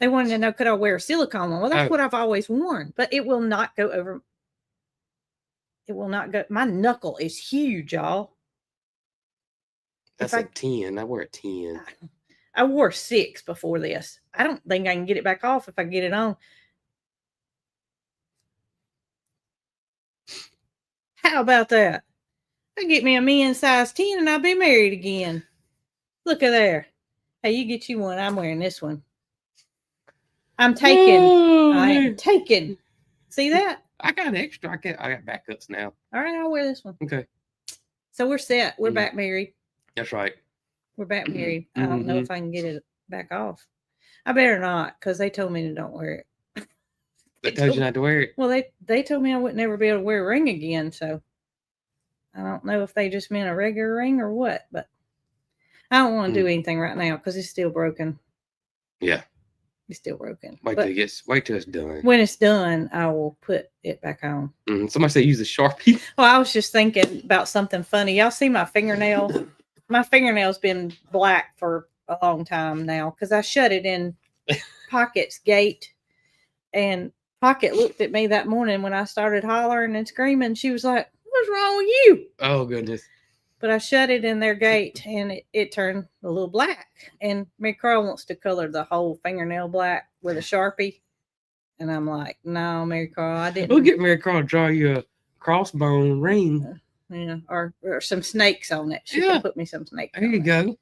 They wanted to know, could I wear a silicone one? Well, that's what I've always worn, but it will not go over. It will not go. My knuckle is huge, y'all. That's a 10. I wear a 10. I wore 6 before this. I don't think I can get it back off if I get it on. How about that? I get me a men's size 10 and I'll be married again. Look at there. Hey, you get you one. I'm wearing this one. I'm taking. Oh, I am taking. See that? I got extra. I got backups now. All right, I'll wear this one. Okay. So we're set. We're back married. That's right. We're back married. I don't know if I can get it back off. I better not, because they told me to don't wear it. They told you not to wear it? Well, they told me I would never be able to wear a ring again, so I don't know if they just meant a regular ring or what, but I don't want to do anything right now because it's still broken. Yeah. It's still broken. Wait till it's done. When it's done, I will put it back on. Somebody said use a Sharpie. Well, I was just thinking about something funny. Y'all see my fingernail? My fingernail's been black for a long time now because I shut it in Pocket's gate. And Pocket looked at me that morning when I started hollering and screaming. She was like, "What's wrong with you?" Oh, goodness. But I shut it in their gate and it turned a little black. And Mary Carl wants to color the whole fingernail black with a Sharpie. And I'm like, no, Mary Carl, I didn't. We'll get Mary Carl to draw you a crossbone ring. Or some snakes on it. She can put me some snakes on it. There you go.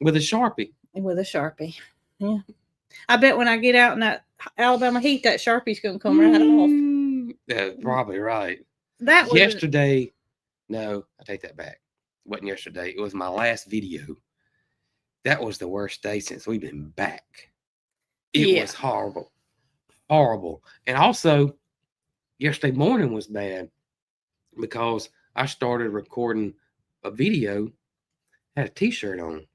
With a Sharpie. With a Sharpie. Yeah. I bet when I get out in that Alabama heat, that Sharpie's going to come right off. That's probably right. That was yesterday. No, I take that back. It wasn't yesterday. It was my last video. That was the worst day since we've been back. It was horrible. Horrible. And also, yesterday morning was bad because I started recording a video, had a t-shirt on.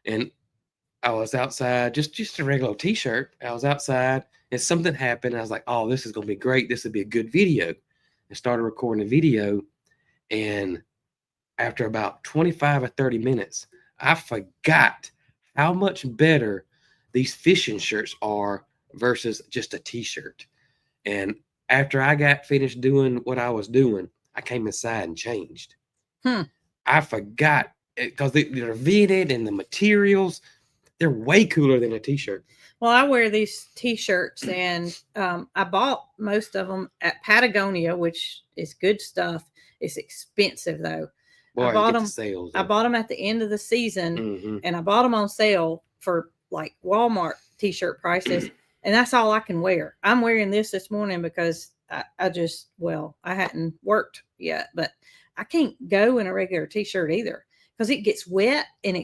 And I was outside, just a regular t-shirt. I was outside and something happened. And I was like, oh, this is going to be great. This will be a good video. And started recording a video. And after about 25 or 30 minutes, I forgot how much better these fishing shirts are versus just a t-shirt. And after I got finished doing what I was doing, I came inside and changed. I forgot because they're vented and the materials, they're way cooler than a t-shirt. Well, I wear these t-shirts, and I bought most of them at Patagonia, which is good stuff. It's expensive though. Boy, I bought you get them. the sales. I bought them at the end of the season, Mm-hmm. and I bought them on sale for like Walmart t-shirt prices, and that's all I can wear. I'm wearing this morning because I just, well, I hadn't worked yet, but I can't go in a regular t-shirt either because it gets wet and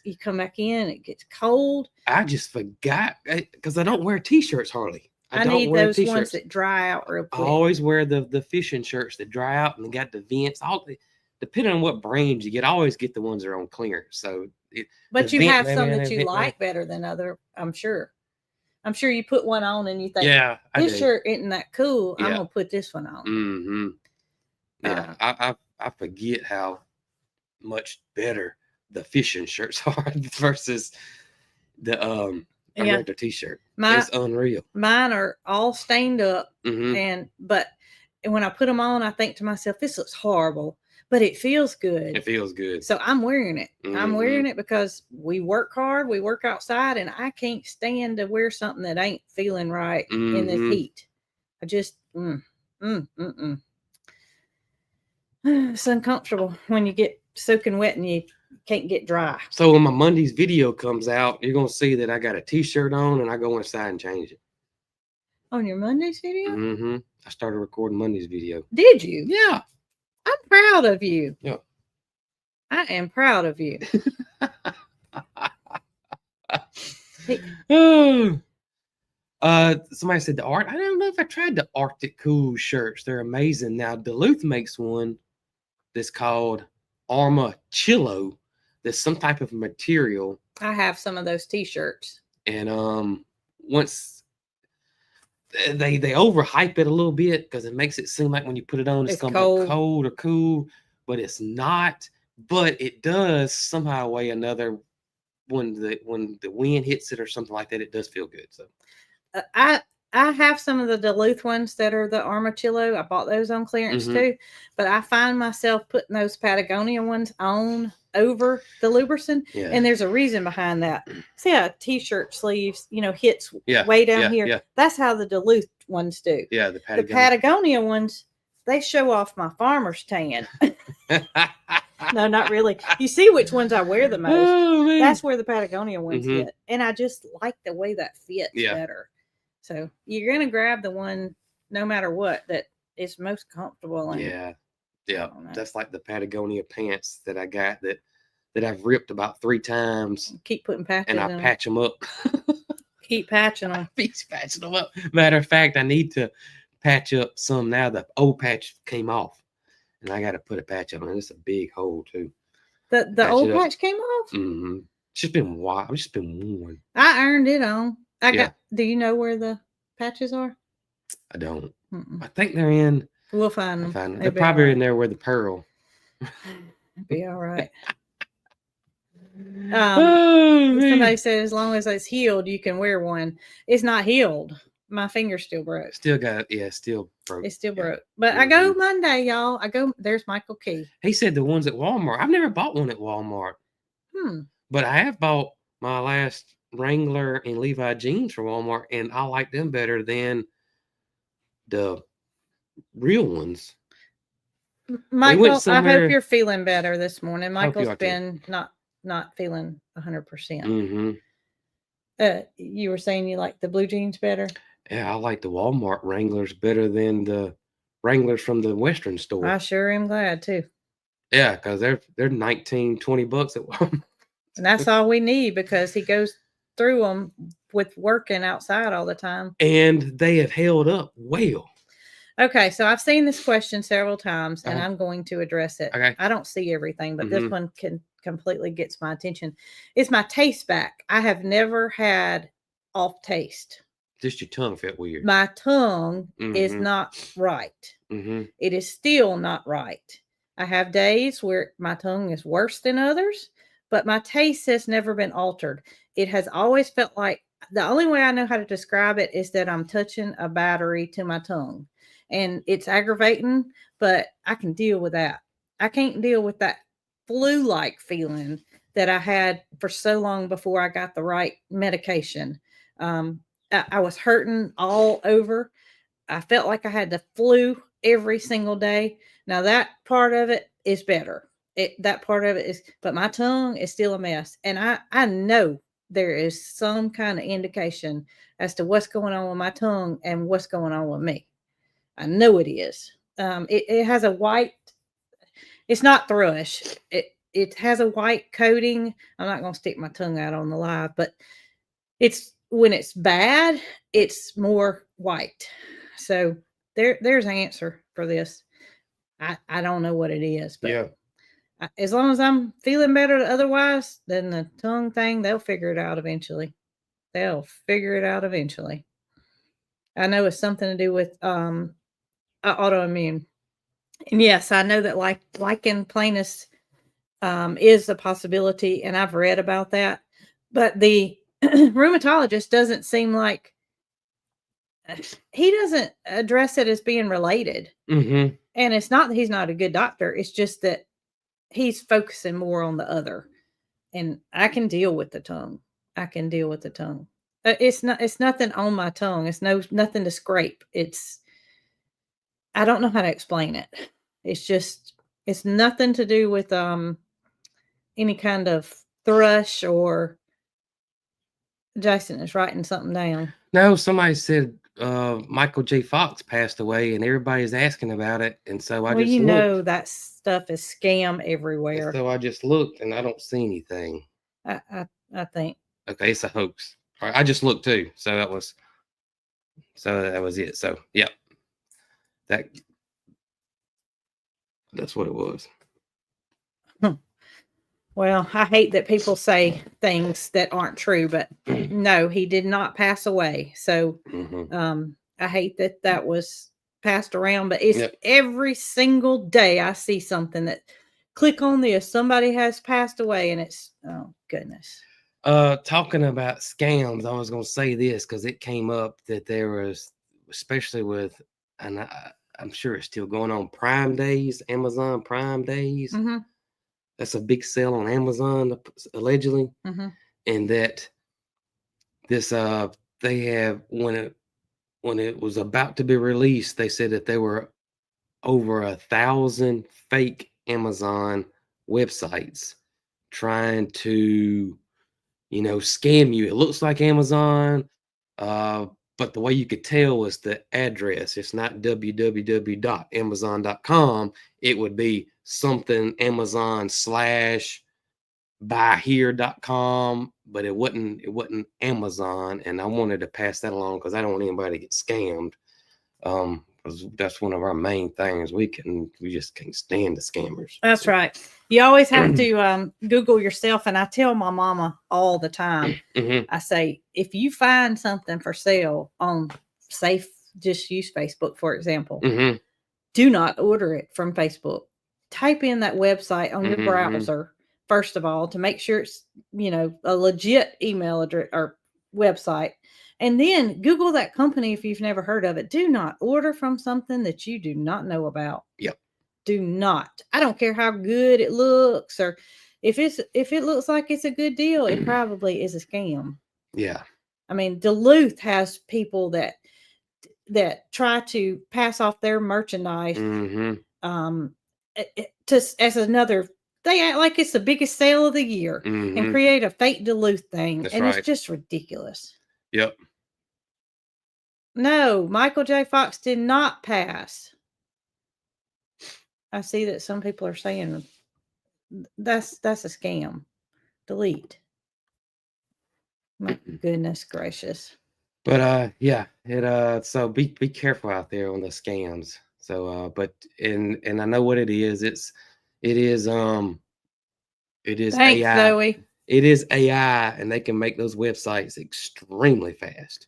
you come back in, it gets cold. I just forgot because I don't wear t-shirts hardly. I don't need wear those t-shirts. ones that dry out real I quick. always wear the fishing shirts that dry out and they got the vents. Depending on what brands you get, I always get the ones that are on clearance. So, but you have some that you like better than other. I'm sure you put one on and you think, yeah, this shirt isn't that cool. Yeah. I'm gonna put this one on. Mm-hmm. Yeah, I forget how much better the fishing shirts are versus the regular t-shirt. It's unreal. Mine are all stained up, but when I put them on, I think to myself, this looks horrible, but it feels good. It feels good. So I'm wearing it. I'm wearing it because we work hard, we work outside, and I can't stand to wear something that ain't feeling right in this heat. I just, it's uncomfortable when you get soaking wet and you can't get dry. So when my Monday's video comes out, you're going to see that I got a t-shirt on and I go inside and change it. On your Monday's video? Mm-hmm. I started recording Monday's video. Did you? Yeah. I'm proud of you. Yeah. I am proud of you. Somebody said the art. I don't know if I tried the Arctic Cool shirts. They're amazing. Now Duluth makes one that's called Armachillo. There's some type of material. I have some of those t-shirts. And once they overhype it a little bit because it makes it seem like when you put it on it's gonna be cold or cool, but it's not. But it does somehow way another when the wind hits it or something like that, it does feel good. So I have some of the Duluth ones that are the Armachillo. I bought those on clearance too, but I find myself putting those Patagonia ones on over the Luberson, and there's a reason behind that. See how t-shirt sleeves, hits way down here. Yeah. That's how the Duluth ones do. Yeah, the Patagonia ones, they show off my farmer's tan. No, not really. You see which ones I wear the most. Oh, that's where the Patagonia ones hit, and I just like the way that fits better. So you're gonna grab the one, no matter what, that is most comfortable. And yeah, that's like the Patagonia pants that I got that I've ripped about 3 times. Keep putting patches, and I patch them up. Keep patching them. Keep patching them up. Matter of fact, I need to patch up some now. The old patch came off, and I got to put a patch on it. It's a big hole too. The old patch came off. Mm-hmm. It's just been wild. It's just been worn. I ironed it on. Do you know where the patches are? I don't. I think they're in. We'll find them. They're probably in there where the pearl. It'll be all right. Somebody said as long as it's healed, you can wear one. It's not healed. My finger's still broke. Still got still broke. It's still broke. But I go Monday, y'all. There's Michael Key. He said the ones at Walmart. I've never bought one at Walmart. But I have bought my last Wrangler and Levi jeans from Walmart, and I like them better than the real ones. Michael, I hope you're feeling better this morning. Michael's been not feeling 100%. You were saying you like the blue jeans better? Yeah, I like the Walmart Wranglers better than the Wranglers from the Western store. I sure am glad too. Yeah, because they're $19-20 at Walmart. And that's all we need because he goes through them with working outside all the time. And they have held up well. Okay, so I've seen this question several times, and I'm going to address it. Okay. I don't see everything, but this one completely gets my attention. Is my taste back? I have never had off taste. Just your tongue felt weird. My tongue is not right. It is still not right. I have days where my tongue is worse than others, but my taste has never been altered. It has always felt like the only way I know how to describe it is that I'm touching a battery to my tongue. And it's aggravating, but I can deal with that. I can't deal with that flu-like feeling that I had for so long before I got the right medication. I was hurting all over. I felt like I had the flu every single day. Now that part of it is better. That part of it is, but my tongue is still a mess, and I know there is some kind of indication as to what's going on with my tongue and what's going on with me. I know it is. It has a white. It's not thrush. It has a white coating. I'm not going to stick my tongue out on the live, but it's when it's bad, it's more white. So there's an answer for this. I don't know what it is, but Yeah. As long as I'm feeling better otherwise, then the tongue thing, they'll figure it out eventually. They'll figure it out eventually. I know it's something to do with autoimmune. And yes, I know that lichen planus is a possibility, and I've read about that. But the rheumatologist doesn't seem like he doesn't address it as being related. Mm-hmm. And it's not that he's not a good doctor. It's just that he's focusing more on the other. And I can deal with the tongue. I can deal with the tongue. It's nothing on my tongue. It's nothing to scrape. I don't know how to explain it. It's just, it's nothing to do with any kind of thrush or Jason is writing something down. No, somebody said Michael J. Fox passed away, and everybody's asking about it, and so I just looked. That stuff is scam everywhere. And so I just looked, and I don't see anything. I think. Okay, it's a hoax. All right, I just looked too, so that was it. So yeah, that's what it was. Well, I hate that people say things that aren't true, but no, he did not pass away. So I hate that was passed around, but it's every single day I see something that click on this, somebody has passed away, and it's, oh goodness. Talking about scams, I was going to say this because it came up that there was, especially with, and I'm sure it's still going on, Prime Days, Amazon Prime Days. Mm-hmm. That's a big sale on Amazon, allegedly. Mm-hmm. And that this, they have, when it was about to be released, they said that there were over 1,000 fake Amazon websites trying to, scam you. It looks like Amazon, but the way you could tell was the address. It's not www.amazon.com. It would be something Amazon / buyhere.com, but it wasn't Amazon. And I wanted to pass that along because I don't want anybody to get scammed. Because that's one of our main things. We just can't stand the scammers. That's right. You always have to Google yourself, and I tell my mama all the time. Mm-hmm. I say, if you find something for sale on, say, just use Facebook for example, mm-hmm. do not order it from Facebook. Type in that website on your browser first of all to make sure it's a legit email address or website. And then Google that company if you've never heard of it. Do not order from something that you do not know about. Yep. Do not. I don't care how good it looks, or if it looks like it's a good deal, it probably is a scam. Yeah. I mean, Duluth has people that try to pass off their merchandise as another. They act like it's the biggest sale of the year and create a fake Duluth thing. That's and right. It's just ridiculous. Yep. No, Michael J. Fox did not pass. I see that some people are saying that's a scam. Delete. My goodness gracious. But yeah, so be careful out there on the scams. So but and I know what it is. It is Thanks, AI. Zoe. It is AI, and they can make those websites extremely fast.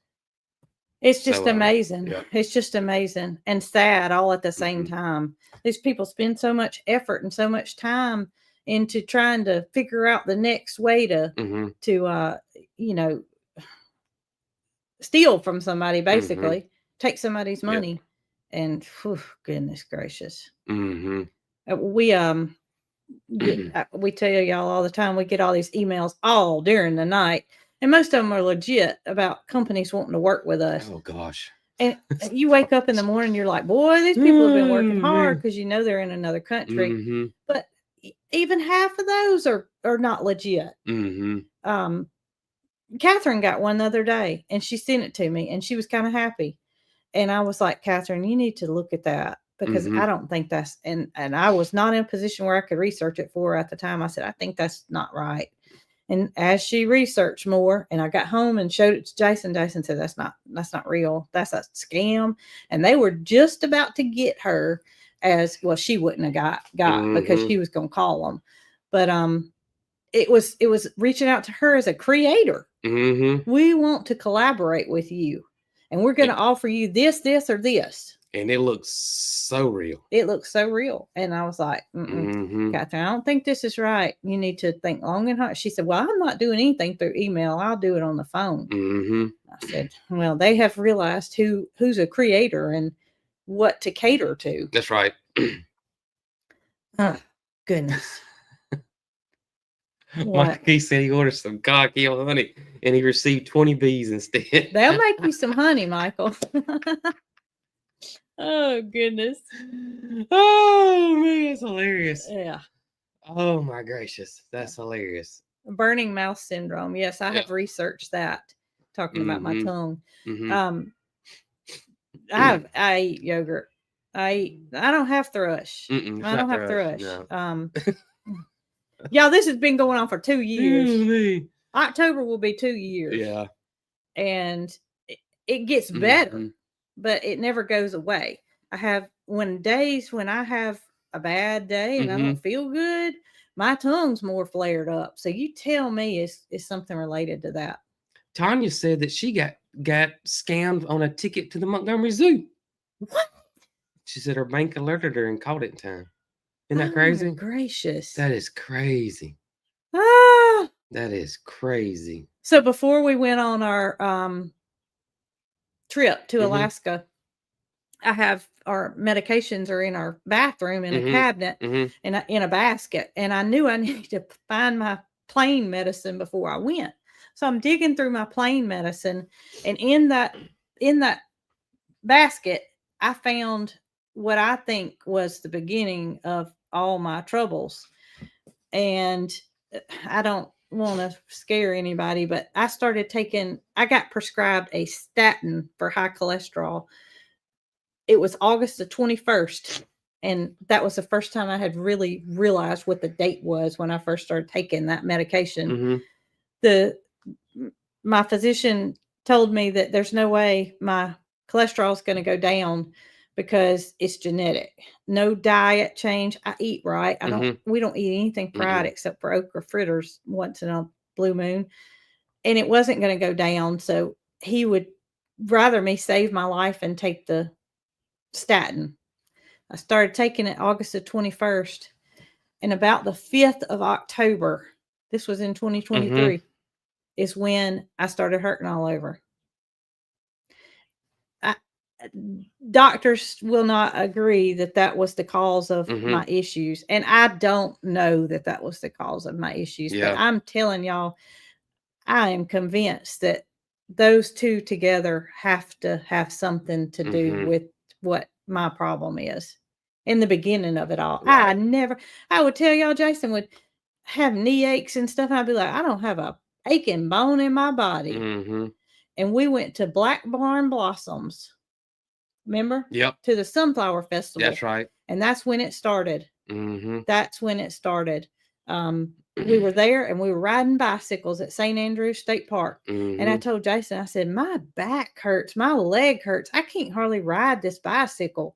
It's just amazing. Yeah. It's just amazing and sad all at the same time. These people spend so much effort and so much time into trying to figure out the next way to steal from somebody, basically take somebody's money. And goodness gracious. We we tell y'all all the time, we get all these emails all during the night, and most of them are legit about companies wanting to work with us. Oh gosh. And you wake up in the morning, you're like, boy, these people have been working hard because you know they're in another country. Mm-hmm. But even half of those are not legit. Mm-hmm. Catherine got one the other day, and she sent it to me, and she was kind of happy. And I was like, Catherine, you need to look at that, because I don't think that's, and I was not in a position where I could research it for her at the time. I said, I think that's not right. And as she researched more, and I got home and showed it to Jason, Jason said, that's not real. That's a scam. And they were just about to get her as well. She wouldn't have got because she was going to call them. But, it was reaching out to her as a creator. We want to collaborate with you, and we're going to offer you this, or this. And it looks so real. It looks so real. And I was like, Catherine, I don't think this is right. You need to think long and hard. She said, well, I'm not doing anything through email. I'll do it on the phone. I said, well, they have realized who's a creator and what to cater to. That's right. Oh, goodness. Mikey said he ordered some cocky honey and he received 20 bees instead. They'll make you some honey, Michael. Oh, goodness. Oh, man, that's hilarious. Yeah. Oh, my gracious. That's hilarious. Burning mouth syndrome. Yes, I have researched that, talking about my tongue. I eat yogurt. I don't have thrush. I don't have thrush. No. Yeah, this has been going on for 2 years. October will be 2 years. Yeah. And it gets better, but it never goes away. I have when I have a bad day and I don't feel good, my tongue's more flared up. So you tell me, is something related to that? Tanya said that she got scammed on a ticket to the Montgomery Zoo. What? She said her bank alerted her and caught it in time. Isn't that crazy? Gracious. That is crazy. Ah. That is crazy. So before we went on our trip to Alaska, I have our medications are in our bathroom in a cabinet and in a basket. And I knew I needed to find my plane medicine before I went. So I'm digging through my plane medicine, and in that basket, I found what I think was the beginning of all my troubles. And I don't want to scare anybody, but I got prescribed a statin for high cholesterol. It was August the 21st. And that was the first time I had really realized what the date was when I first started taking that medication. My physician told me that there's no way my cholesterol is going to go down because it's genetic. No diet change. I eat right. We don't eat anything fried except for okra fritters once in a blue moon. And it wasn't going to go down. So he would rather me save my life and take the statin. I started taking it August the 21st. And about the 5th of October, this was in 2023, is when I started hurting all over. Doctors will not agree that was the cause of my issues. And I don't know that was the cause of my issues. Yeah. But I'm telling y'all, I am convinced that those two together have to have something to do with what my problem is in the beginning of it all. Right. I would tell y'all Jason would have knee aches and stuff. And I'd be like, I don't have a aching bone in my body. And we went to Black Barn Blossoms. Remember? Yep. To the Sunflower Festival. That's right. And that's when it started. That's when it started. We were there and we were riding bicycles at St. Andrews State Park. And I told Jason, I said, my back hurts. My leg hurts. I can't hardly ride this bicycle.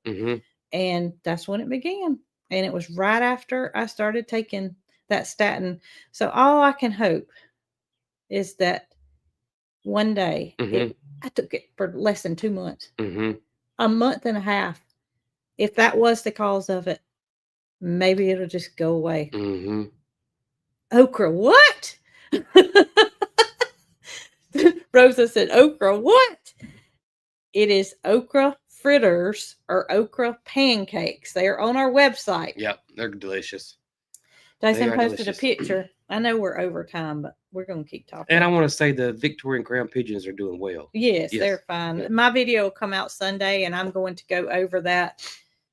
And that's when it began. And it was right after I started taking that statin. So all I can hope is that one day, I took it for less than 2 months. A month and a half. If that was the cause of it, maybe it'll just go away. Okra, what? Rosa said, okra, what? It is okra fritters or okra pancakes. They are on our website. Yep, they're delicious. Jason are posted delicious. a picture. I know we're over time, but we're going to keep talking. And I want to say the Victorian ground pigeons are doing well. Yes, they're fine. Yeah. My video will come out Sunday, and I'm going to go over that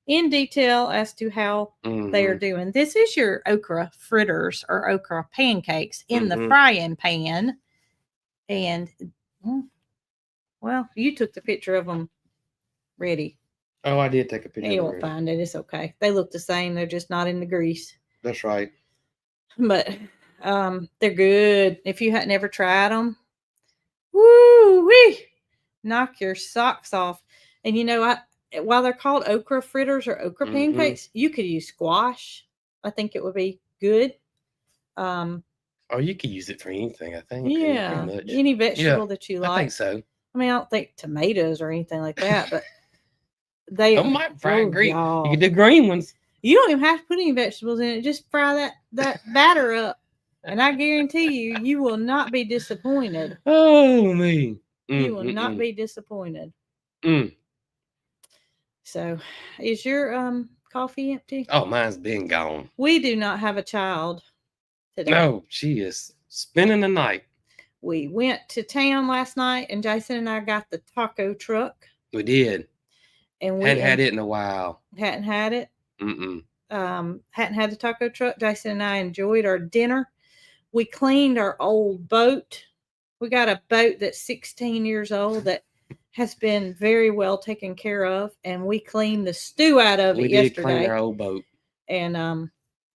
in detail as to how they are doing. This is your okra fritters or okra pancakes in the frying pan. And, well, you took the picture of them ready. Oh, I did take a picture. You won't find it. It's okay. They look the same. They're just not in the grease. That's right. But they're good. If you hadn't ever tried them, woo-wee, knock your socks off. And you know, while they're called okra fritters or okra pancakes, you could use squash. I think it would be good. Oh, you could use it for anything, I think. Yeah, pretty much. Any vegetable that you like. I think so. I mean, I don't think tomatoes or anything like that, but they might fry green. Y'all. You can do green ones. You don't even have to put any vegetables in it. Just fry that batter up, and I guarantee you will not be disappointed. Oh me, you will not be disappointed. So, is your coffee empty? Oh, mine's been gone. We do not have a child today. No, she is spending the night. We went to town last night, and Jason and I got the taco truck. We did. And we hadn't had it in a while. Hadn't had it. Hadn't had the taco truck. Jason and I enjoyed our dinner. We cleaned our old boat. We got a boat that's 16 years old that has been very well taken care of, and we cleaned the stew out of it yesterday. We did clean our old boat, and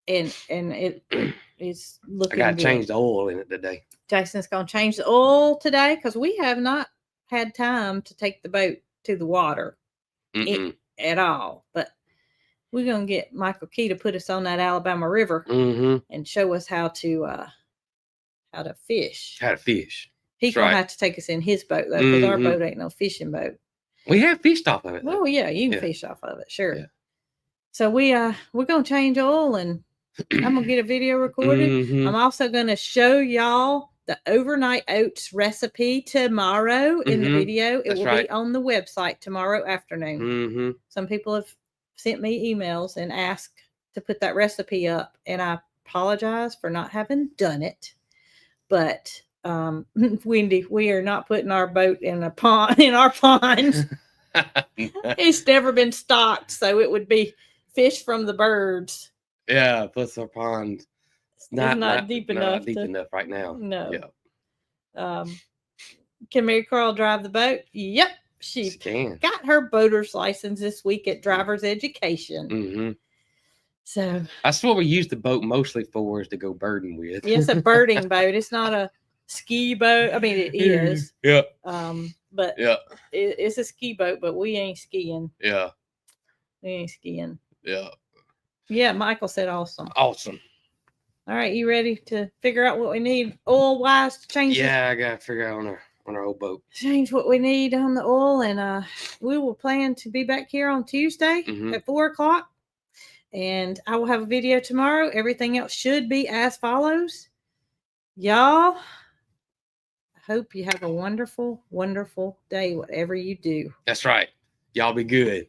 it is looking. I got to change the oil in it today. Jason's gonna change the oil today because we have not had time to take the boat to the water at all. But we're gonna get Michael Key to put us on that Alabama River and show us how to fish. How to fish. He's gonna have to take us in his boat though, because our boat ain't no fishing boat. We have fished off of it. Oh yeah, you can fish off of it, sure. Yeah. So we're gonna change oil, and I'm gonna get a video recorded. I'm also gonna show y'all the overnight oats recipe tomorrow in the video. It will be on the website tomorrow afternoon. Some people have sent me emails and asked to put that recipe up, and I apologize for not having done it. But Wendy, we are not putting our boat in a pond in our pond. It's never been stocked, so it would be fish from the birds. Yeah, plus our pond. It's not deep enough. Not deep enough right now. No. Yeah. Can Mary Carl drive the boat? Yep, she can. Got her boater's license this week at driver's education. So that's what we use the boat mostly for, is to go birding with. It's a birding boat. It's not a ski boat. I mean, it is. Yeah. But it's a ski boat, but we ain't skiing. Yeah. We ain't skiing. Yeah. Yeah, Michael said awesome. Awesome. All right, you ready to figure out what we need oil-wise to change? Yeah, I got to figure out on our old boat. Change what we need on the oil, and we will plan to be back here on Tuesday at 4:00. And I will have a video tomorrow. Everything else should be as follows. Y'all, I hope you have a wonderful, wonderful day, whatever you do. That's right. Y'all be good.